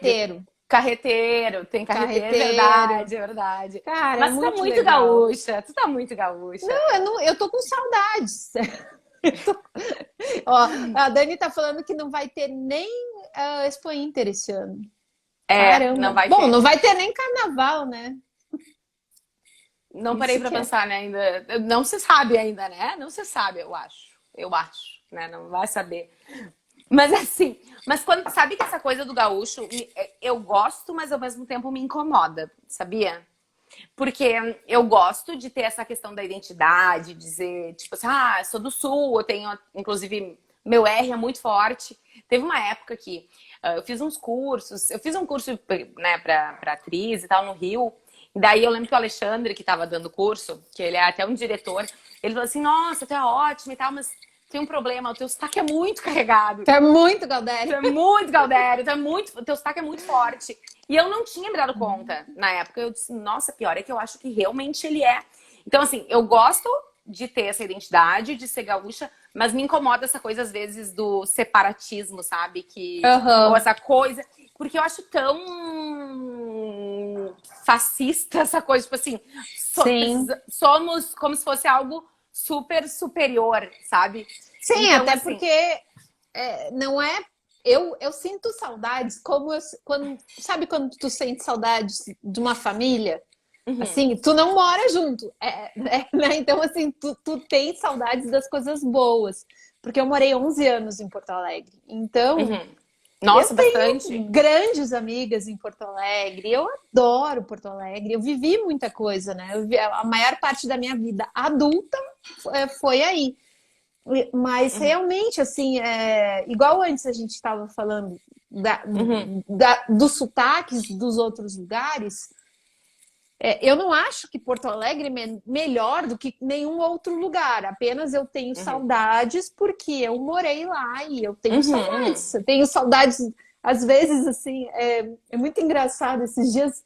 De- Carreteiro. Carreteiro, tem carreteiro, é Carreteiro. verdade, é verdade. Cara, é Mas tu tá muito muito legal. gaúcha, tu tá muito gaúcha. Não, eu tô com saudades. Ó, a Dani tá falando que não vai ter nem Expo Inter esse ano. É, não Caramba. vai Bom, ter. não vai ter nem carnaval, né? Não parei Isso pra que é. pensar, né, ainda. Não se sabe ainda, né? Não se sabe, eu acho. Eu acho, né? Não vai saber. Mas assim, mas quando sabe que essa coisa do gaúcho, eu gosto, mas ao mesmo tempo me incomoda, sabia? Porque eu gosto de ter essa questão da identidade, dizer, tipo assim, ah, sou do sul, eu tenho, inclusive, meu R é muito forte. Teve uma época que eu fiz uns cursos, eu fiz um curso, né, pra atriz e tal, no Rio. E daí eu lembro que o Alexandre, que tava dando o curso, que ele é até um diretor, ele falou assim, nossa, tu é ótimo e tal, mas tem um problema, o teu sotaque é muito carregado. Tá muito, Tu Galdério. é muito Galdério, tu é muito, teu sotaque é muito forte. E eu não tinha me dado conta na época. Eu disse, nossa, pior é que eu acho que realmente ele é. Então, assim, eu gosto de ter essa identidade, de ser gaúcha, mas me incomoda essa coisa, às vezes, do separatismo, sabe? Ou Aham. essa coisa. Porque eu acho tão fascista essa coisa, tipo assim, Sim. somos como se fosse algo super superior, sabe? Sim, Então, até assim. porque não é. Eu sinto saudades, sabe quando tu sente saudades de uma família? Uhum, Assim, tu não mora junto, né? Então, assim, tu tem saudades das coisas boas. Porque eu morei 11 anos em Porto Alegre. Então, uhum. eu Nossa, tenho bastante. grandes amigas em Porto Alegre. Eu adoro Porto Alegre. Eu vivi muita coisa, né? A maior parte da minha vida adulta foi aí. Mas Uhum, realmente, assim, igual antes a gente estava falando da, uhum, dos sotaques dos outros lugares, eu não acho que Porto Alegre é melhor do que nenhum outro lugar. Apenas eu tenho uhum, saudades porque eu morei lá e eu tenho uhum, uhum. saudades. Eu tenho saudades, às vezes, assim, é muito engraçado. Esses dias,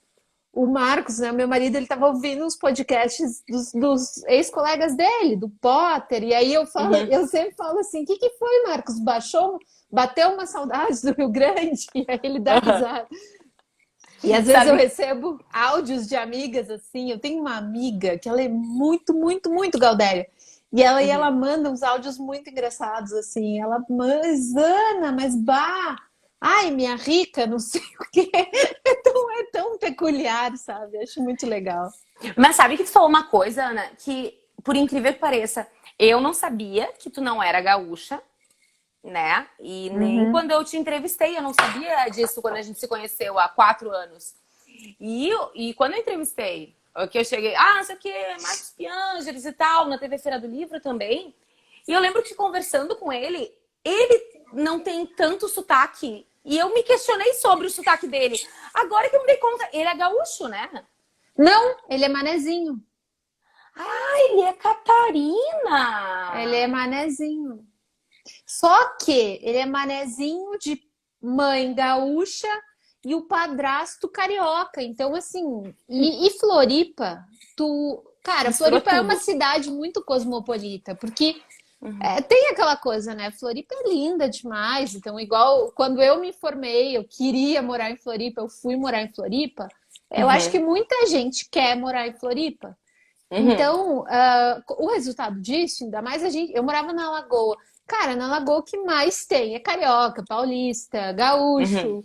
o Marcos, né, meu marido, ele estava ouvindo os podcasts dos ex-colegas dele, do Potter, e aí Uhum. eu sempre falo assim: o que foi, Marcos? Bateu uma saudade do Rio Grande? E aí ele dá Aham. risada. E às vezes eu Sabe? recebo áudios de amigas assim. Eu tenho uma amiga que ela é muito, muito, muito Gaudéria. E ela Uhum. manda uns áudios muito engraçados assim. Ela, mas Ana, mas bah, ai, minha rica, não sei o quê. É tão peculiar, sabe? Acho muito legal. Mas sabe que tu falou uma coisa, Ana, que por incrível que pareça, eu não sabia que tu não era gaúcha, né? E nem Uhum. quando eu te entrevistei, eu não sabia disso quando a gente se conheceu há 4 anos. E quando eu entrevistei, que eu cheguei, não sei o que, Marcos Piangers e tal, na TV Feira do Livro também. E eu lembro que conversando com ele não tem tanto sotaque. E eu me questionei sobre o sotaque dele. Agora que eu me dei conta, ele é gaúcho, né? Não, ele é manezinho. Ele é Ele é Catarina! manezinho. Só que ele é manezinho de mãe gaúcha e o padrasto carioca. Então, assim, e Floripa, cara, Misturou Floripa é uma tudo. cidade muito cosmopolita, porque Uhum, tem aquela coisa, né? Floripa é linda demais. Então, igual quando eu me formei, eu queria morar em Floripa, eu fui morar em Floripa. Eu acho que uhum, muita gente quer morar em Floripa. Então, o resultado disso, ainda mais eu morava na Lagoa. Cara, na Lagoa o que mais tem é carioca, paulista, uhum, gaúcho.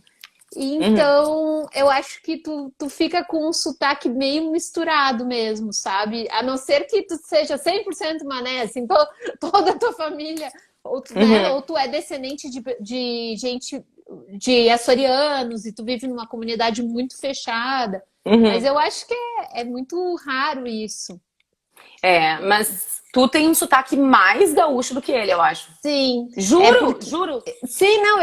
E uhum, então, eu acho que tu fica com um sotaque meio misturado mesmo, sabe? A não ser que tu seja 100% mané, assim, toda a tua família, ou tu, né? uhum, Ou tu é descendente de gente, de açorianos, e tu vive numa comunidade muito fechada. Mas uhum. eu acho que é muito raro isso. É, mas tu tem um sotaque mais gaúcho do que ele, eu acho. Sim, é Juro, porque. juro. Sim, não,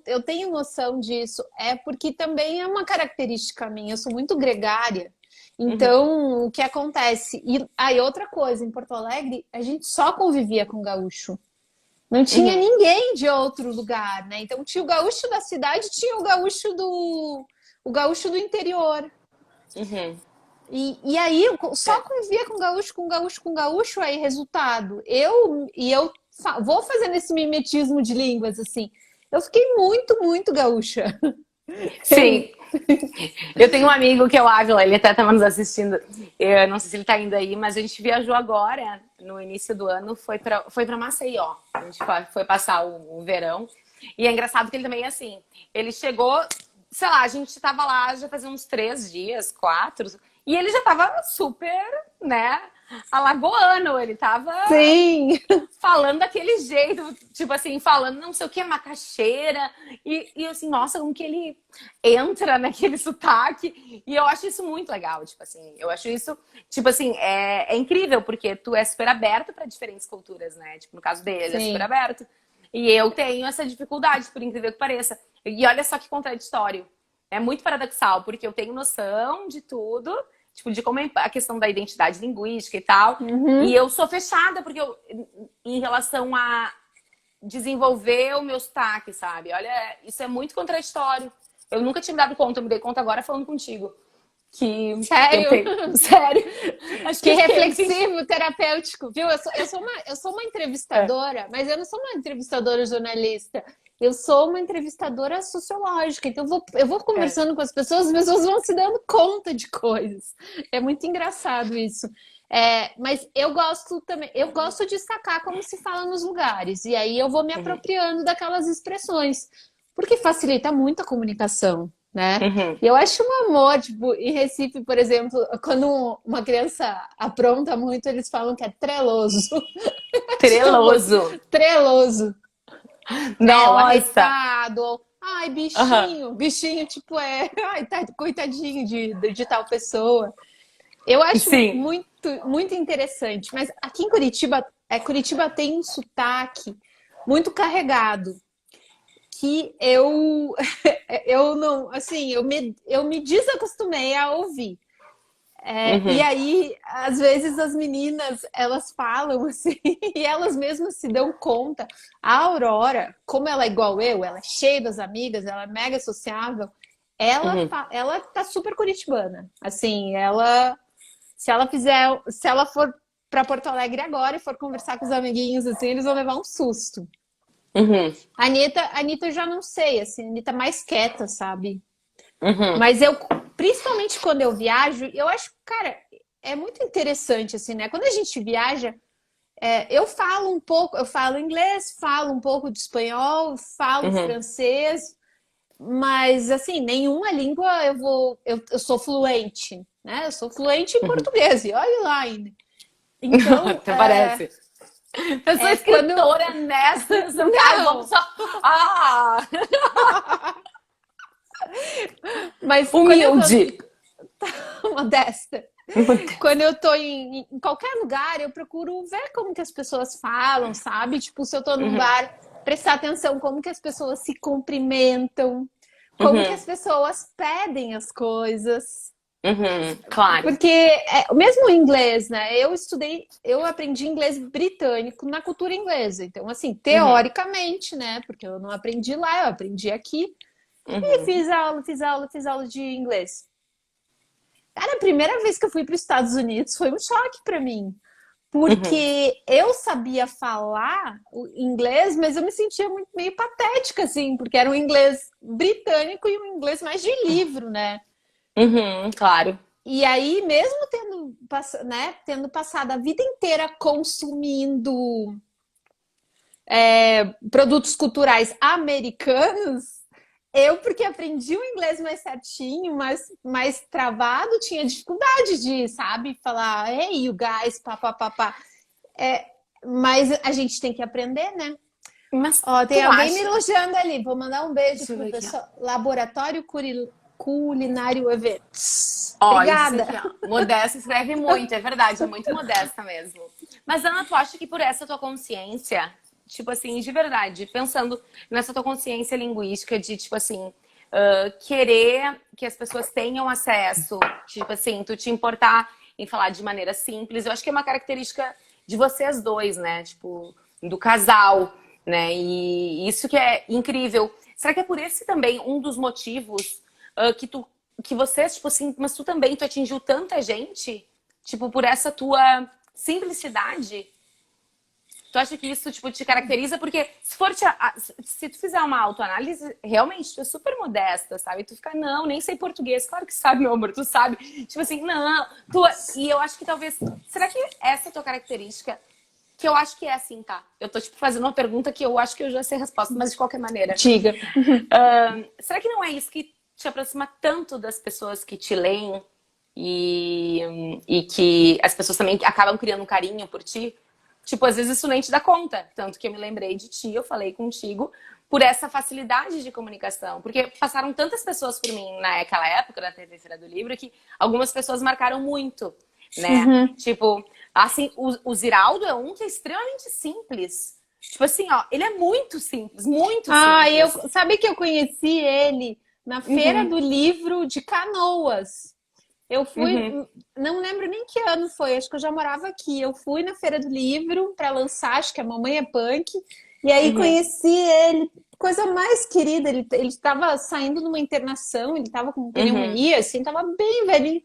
eu tenho noção disso. É porque também é uma característica minha. Eu sou muito gregária. Uhum, Então, o que acontece? E aí, outra coisa, em Porto Alegre, a gente só convivia com gaúcho. Não tinha uhum, ninguém de outro lugar, né? Então, tinha o gaúcho da cidade, tinha o gaúcho do interior. uhum. E aí, eu só É. convivia com gaúcho, com gaúcho, com gaúcho, aí, resultado. Eu vou fazendo esse mimetismo de línguas, assim. Eu fiquei muito, muito gaúcha. Eu, Sim, eu tenho um amigo que é o Ávila, ele até estava nos assistindo. Eu não sei se ele está indo aí, mas a gente viajou agora, no início do ano, foi para Maceió. A gente foi passar o verão. E é engraçado que ele também é assim. Ele chegou, sei lá, a gente estava lá já fazia uns 3 dias, 4, e ele já estava super, né, alagoano. Ele estava sim, falando daquele jeito, tipo assim, falando não sei o que, macaxeira. E eu assim, nossa, como que ele entra naquele sotaque. E eu acho isso muito legal, tipo assim, eu acho isso, tipo assim, é incrível, porque tu é super aberto para diferentes culturas, né? Tipo, no caso dele, ele é super sim. aberto. E eu tenho essa dificuldade, por incrível que pareça. E olha só que contraditório. É muito paradoxal, porque eu tenho noção de tudo, tipo, de como é a questão da identidade linguística e tal. E Uhum. eu sou fechada, porque em relação a desenvolver o meu sotaque, sabe? Olha, isso é muito contraditório. Eu nunca tinha me dado conta, eu me dei conta agora falando contigo. Que eu Sério? tenho. Sério. Acho que Que eu fiquei. Me senti... reflexivo, terapêutico, viu? Eu sou uma É. entrevistadora, mas eu não sou uma entrevistadora jornalista. Eu sou uma entrevistadora sociológica. Então, eu vou É. conversando com as pessoas vão se dando conta de coisas. É muito engraçado isso. Mas eu gosto também, eu gosto de destacar como se fala nos lugares. E aí eu vou me Uhum. apropriando daquelas expressões, porque facilita muito a comunicação, né? Uhum. E eu acho um amor, tipo, em Recife, por exemplo, quando uma criança apronta muito, eles falam que é treloso. Acho tão bom. Treloso. Treloso, né? O Nossa. arretado, ou, ai, Uhum. bichinho. Bichinho, tipo, ai, tá, coitadinho de tal pessoa. Eu acho Sim. muito, muito interessante. Mas aqui em Curitiba, Curitiba tem um sotaque muito carregado que eu não, assim, eu me desacostumei a ouvir. E Uhum. aí, às vezes, as meninas, elas falam assim, e elas mesmas se dão conta. A Aurora, como ela é igual eu, ela é cheia das amigas, ela é mega sociável, Uhum. ela tá super curitibana. Assim, se ela for para Porto Alegre agora e for conversar com os amiguinhos, assim, eles vão levar um susto. Uhum. A Anitta eu já não sei, assim, a Anitta é mais quieta, sabe? Uhum. Mas eu, principalmente quando eu viajo, eu acho, cara, é muito interessante, assim, né? Quando a gente viaja, eu falo um pouco, eu falo inglês, falo um pouco de espanhol, falo Uhum. francês, mas, assim, nenhuma língua eu sou fluente, né? Eu sou fluente em Uhum. português, e olha lá ainda. Então, Até parece. Eu sou quando. escritora nessa, não sei o que. Ai, vamos Não! só. Ah! Mas quando eu Humilde. tô modesta, quando eu tô em qualquer lugar, eu procuro ver como que as pessoas falam, sabe? Tipo, se eu tô num Uhum. bar, prestar atenção como que as pessoas se cumprimentam, como que Uhum. as pessoas pedem as coisas. Uhum. Claro. Porque, mesmo o inglês, né? Eu aprendi inglês britânico na cultura inglesa. Então, assim, Uhum. teoricamente, né? Porque eu não aprendi lá, eu aprendi aqui. E Uhum. fiz aula de inglês. Cara, a primeira vez que eu fui para os Estados Unidos foi um choque para mim, Uhum. porque eu sabia falar o inglês, mas eu me sentia muito, meio patética, assim, porque era um inglês britânico e um inglês mais de livro, né? Uhum. Claro. E aí, mesmo tendo passado a vida inteira consumindo produtos culturais americanos, eu, porque aprendi o inglês mais certinho, mais travado, tinha dificuldade de, sabe, falar, hey, you guys, pá. Mas a gente tem que aprender, né? Mas Ó, tem tu alguém me acha? elogiando ali. Vou mandar um beijo Deixa eu pro ver aqui, ó. pessoal. Laboratório Culinário Eventos. Ó, isso Obrigada. aqui, ó. Modesta escreve muito, é verdade, é muito modesta mesmo. Mas, Ana, tu acha que por essa tua consciência, tipo assim, de verdade, pensando nessa tua consciência linguística de, tipo assim, querer que as pessoas tenham acesso, tipo assim, tu te importar em falar de maneira simples, eu acho que é uma característica de vocês dois, né? Tipo, do casal, né? E isso que é incrível. Será que é por esse também um dos motivos que que vocês, tipo assim, mas tu atingiu tanta gente, tipo, por essa tua simplicidade? Tu acha que isso, tipo, te caracteriza? Porque se tu fizer uma autoanálise, realmente, tu é super modesta, sabe? Tu fica, não, nem sei português. Claro que sabe, meu amor, tu sabe. Tipo assim, não. E eu acho que talvez... Será que essa tua característica... Que eu acho que é assim, tá? Eu tô, tipo, fazendo uma pergunta que eu acho que eu já sei a resposta, mas de qualquer maneira. Diga. Será que não é isso que te aproxima tanto das pessoas que te leem e que as pessoas também acabam criando um carinho por ti? Tipo, às vezes isso nem te dá conta. Tanto que eu me lembrei de ti, eu falei contigo, por essa facilidade de comunicação. Porque passaram tantas pessoas por mim naquela época da TV Feira do Livro que algumas pessoas marcaram muito, né? Uhum. Tipo, assim, o Ziraldo é um que é extremamente simples. Tipo assim, ó, ele é muito simples, muito Ah, simples. sabe que eu conheci ele na Feira Uhum, do Livro de Canoas. Eu fui, uhum, não lembro nem que ano foi, acho que eu já morava aqui. Eu fui na Feira do Livro para lançar, acho que a Mamãe é Punk, e aí uhum, conheci ele, coisa mais querida. Ele estava saindo numa internação, ele estava com uhum, pneumonia, assim, estava bem velhinho.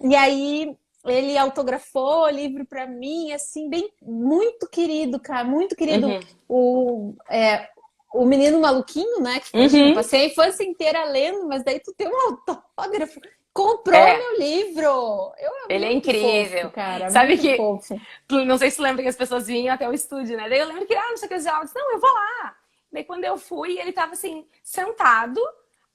E aí ele autografou o livro para mim, assim, bem muito querido, cara, muito querido. uhum, O menino maluquinho, né? Que imagina, uhum. passei a infância inteira lendo, mas daí tu tem um autógrafo. Comprou É, meu livro! Eu é ele é muito fofo, incrível. cara, Sabe muito que, fofo. não sei se tu lembra que as pessoas vinham até o estúdio, né? Daí eu lembro que, não sei o que, eu disse, não, eu vou lá. Daí quando eu fui, ele tava assim, sentado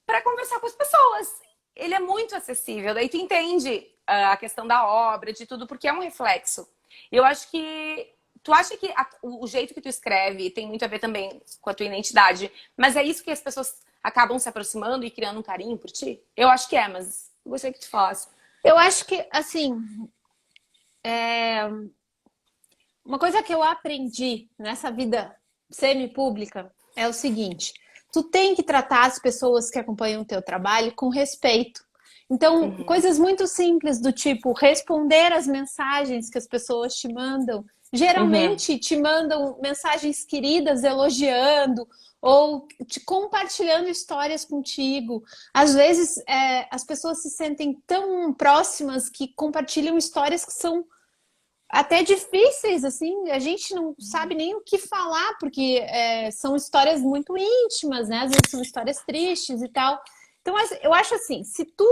para conversar com as pessoas. Ele é muito acessível. Daí tu entende a questão da obra, de tudo, porque é um reflexo. Eu acho que tu acha que o jeito que tu escreve tem muito a ver também com a tua identidade, mas é isso que as pessoas acabam se aproximando e criando um carinho por ti? Eu acho que é, mas eu gostaria que tu falasse. Eu acho que, assim, uma coisa que eu aprendi nessa vida semi-pública é o seguinte: tu tem que tratar as pessoas que acompanham o teu trabalho com respeito. Então, Uhum, coisas muito simples do tipo responder as mensagens que as pessoas te mandam. uhum, Geralmente te mandam mensagens queridas elogiando ou te compartilhando histórias contigo. Às vezes as pessoas se sentem tão próximas que compartilham histórias que são até difíceis, assim, a gente não sabe nem o que falar, porque são histórias muito íntimas, né? Às vezes são histórias tristes e tal. Então, eu acho assim, se tu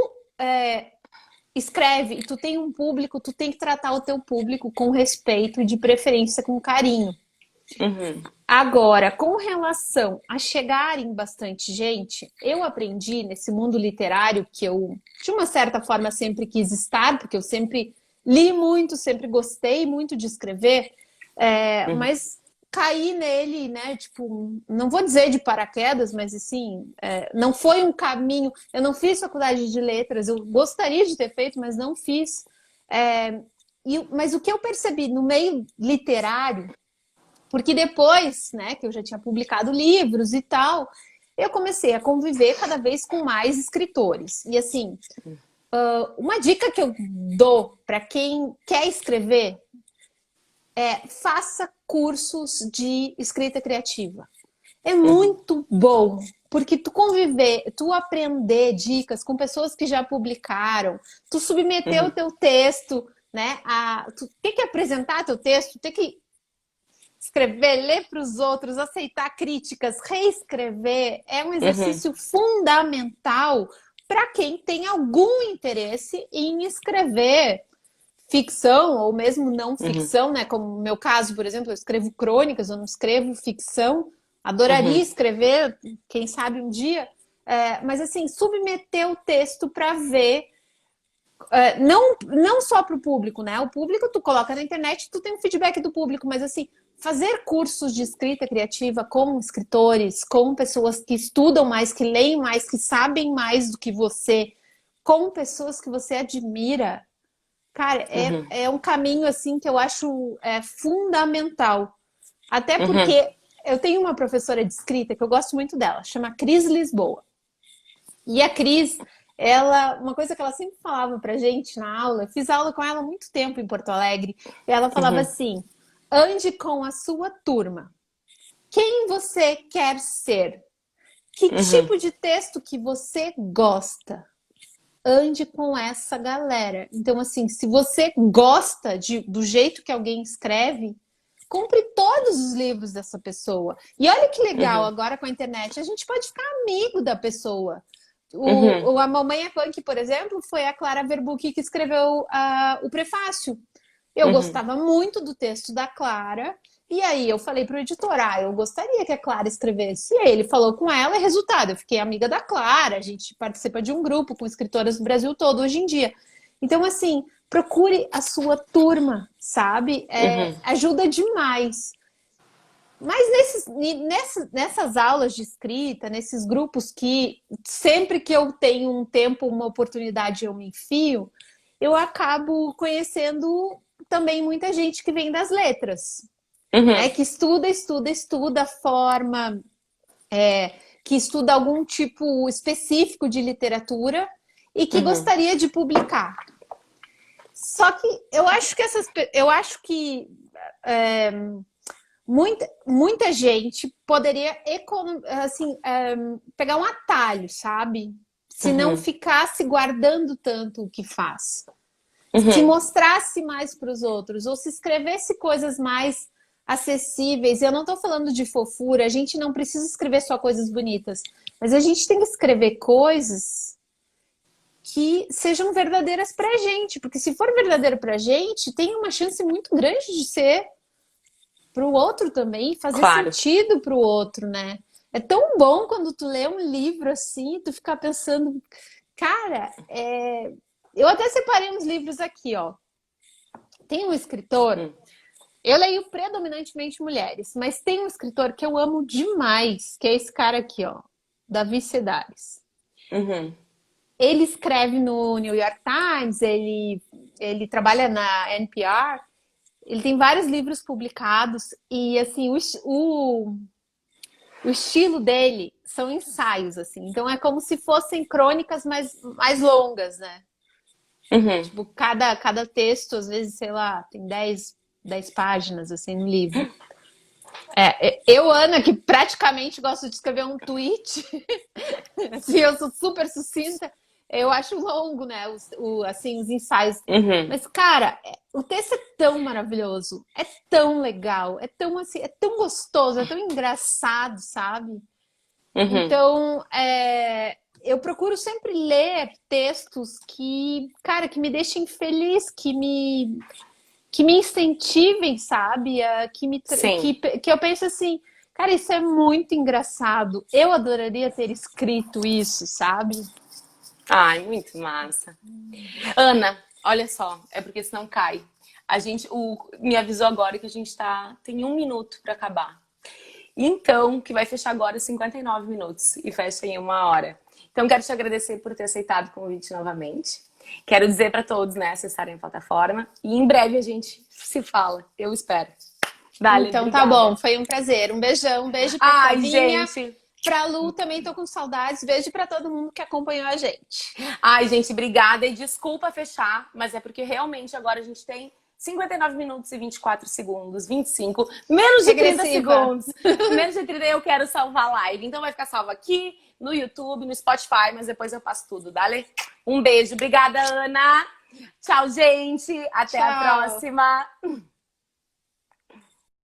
escreve e tu tem um público, tu tem que tratar o teu público com respeito e de preferência com carinho. uhum, Agora, com relação a chegar em bastante gente, eu aprendi nesse mundo literário que eu, de uma certa forma, sempre quis estar, porque eu sempre li muito, sempre gostei muito de escrever, uhum, mas caí nele, né? Tipo, não vou dizer de paraquedas, mas assim, não foi um caminho. Eu não fiz faculdade de letras, eu gostaria de ter feito, mas não fiz. Mas o que eu percebi no meio literário porque depois, né, que eu já tinha publicado livros e tal, eu comecei a conviver cada vez com mais escritores. E assim, uma dica que eu dou para quem quer escrever é faça cursos de escrita criativa. É uhum, muito bom, porque tu conviver, tu aprender dicas com pessoas que já publicaram, tu submeter o uhum, teu texto, né? Tu tem que apresentar teu texto, tem que escrever, ler para os outros, aceitar críticas, reescrever é um uhum, exercício fundamental para quem tem algum interesse em escrever ficção, ou mesmo não ficção, né? Como no meu caso, por exemplo, eu escrevo crônicas, eu não escrevo ficção. Adoraria escrever, quem sabe um dia. Mas assim, submeter o texto para ver. Não só para o público, né? O público tu coloca na internet, tu tem um feedback do público, mas assim, fazer cursos de escrita criativa com escritores, com pessoas que estudam mais, que leem mais, que sabem mais do que você, com pessoas que você admira, cara, é um caminho assim que eu acho fundamental. Até porque eu tenho uma professora de escrita que eu gosto muito dela, chama Cris Lisboa. E a Cris, uma coisa que ela sempre falava pra gente na aula, eu fiz aula com ela há muito tempo em Porto Alegre, e ela falava assim: ande com a sua turma. Quem você quer ser? Que tipo de texto que você gosta? Ande com essa galera. Então, assim, se você gosta do jeito que alguém escreve, compre todos os livros dessa pessoa. E olha que legal, agora com a internet, a gente pode ficar amigo da pessoa. A Mamãe é Punk, por exemplo, foi a Clara Verbuck que escreveu o prefácio. Eu gostava muito do texto da Clara, e aí eu falei pro editor, eu gostaria que a Clara escrevesse. E aí ele falou com ela, e resultado, eu fiquei amiga da Clara, a gente participa de um grupo com escritoras do Brasil todo hoje em dia. Então, assim, procure a sua turma, sabe? Ajuda demais. Mas nessas aulas de escrita, nesses grupos que sempre que eu tenho um tempo, uma oportunidade, eu me enfio, eu acabo conhecendo também muita gente que vem das letras, né? Que estuda a forma, que estuda algum tipo específico de literatura e que gostaria de publicar. Só que eu acho que muita gente poderia assim, pegar um atalho, sabe? Se não ficasse guardando tanto o que faz. Se mostrasse mais para os outros, ou se escrevesse coisas mais acessíveis. Eu não estou falando de fofura, a gente não precisa escrever só coisas bonitas, mas a gente tem que escrever coisas que sejam verdadeiras pra gente, porque se for verdadeiro pra gente, tem uma chance muito grande de ser pro outro também, fazer sentido pro outro, né? É tão bom quando tu lê um livro assim, tu ficar pensando, cara, eu até separei uns livros aqui, ó. Tem um escritor, eu leio predominantemente mulheres, mas tem um escritor que eu amo demais, que é esse cara aqui, ó, Davi Sedaris. Ele escreve no New York Times, ele trabalha na NPR, ele tem vários livros publicados e, assim, o estilo dele são ensaios, assim. Então, é como se fossem crônicas mais longas, né? Tipo, cada texto, às vezes, sei lá, tem 10 páginas, assim, no livro. Eu, Ana, que praticamente gosto de escrever um tweet, assim, eu sou super sucinta, eu acho longo, né, assim, os ensaios. Mas, cara, o texto é tão maravilhoso, é tão legal, é tão, assim, é tão gostoso, é tão engraçado, sabe? Então, eu procuro sempre ler textos que, cara, que me deixem feliz, que me incentivem, sabe? Que eu penso assim, cara, isso é muito engraçado. Eu adoraria ter escrito isso, sabe? Ai, muito massa. Ana, olha só, é porque senão cai. Me avisou agora que a gente tem 1 minuto para acabar. Então, que vai fechar agora 59 minutos e fecha em 1 hora. Então, quero te agradecer por ter aceitado o convite novamente. Quero dizer para todos, né, acessarem a plataforma. E em breve a gente se fala, eu espero. Dale, então obrigada. Tá bom, foi um prazer. Um beijão, um beijo pra Flavinha. Gente. Pra Lu, também tô com saudades. Beijo pra todo mundo que acompanhou a gente. Ai, gente, obrigada. E desculpa fechar, mas é porque realmente agora a gente tem 59 minutos e 24 segundos, 25, menos de 30 segundos. Menos de 30 eu quero salvar a live. Então vai ficar salva aqui, no YouTube, no Spotify, mas depois eu passo tudo, dale? Um beijo. Obrigada, Ana. Tchau, gente. Até a próxima.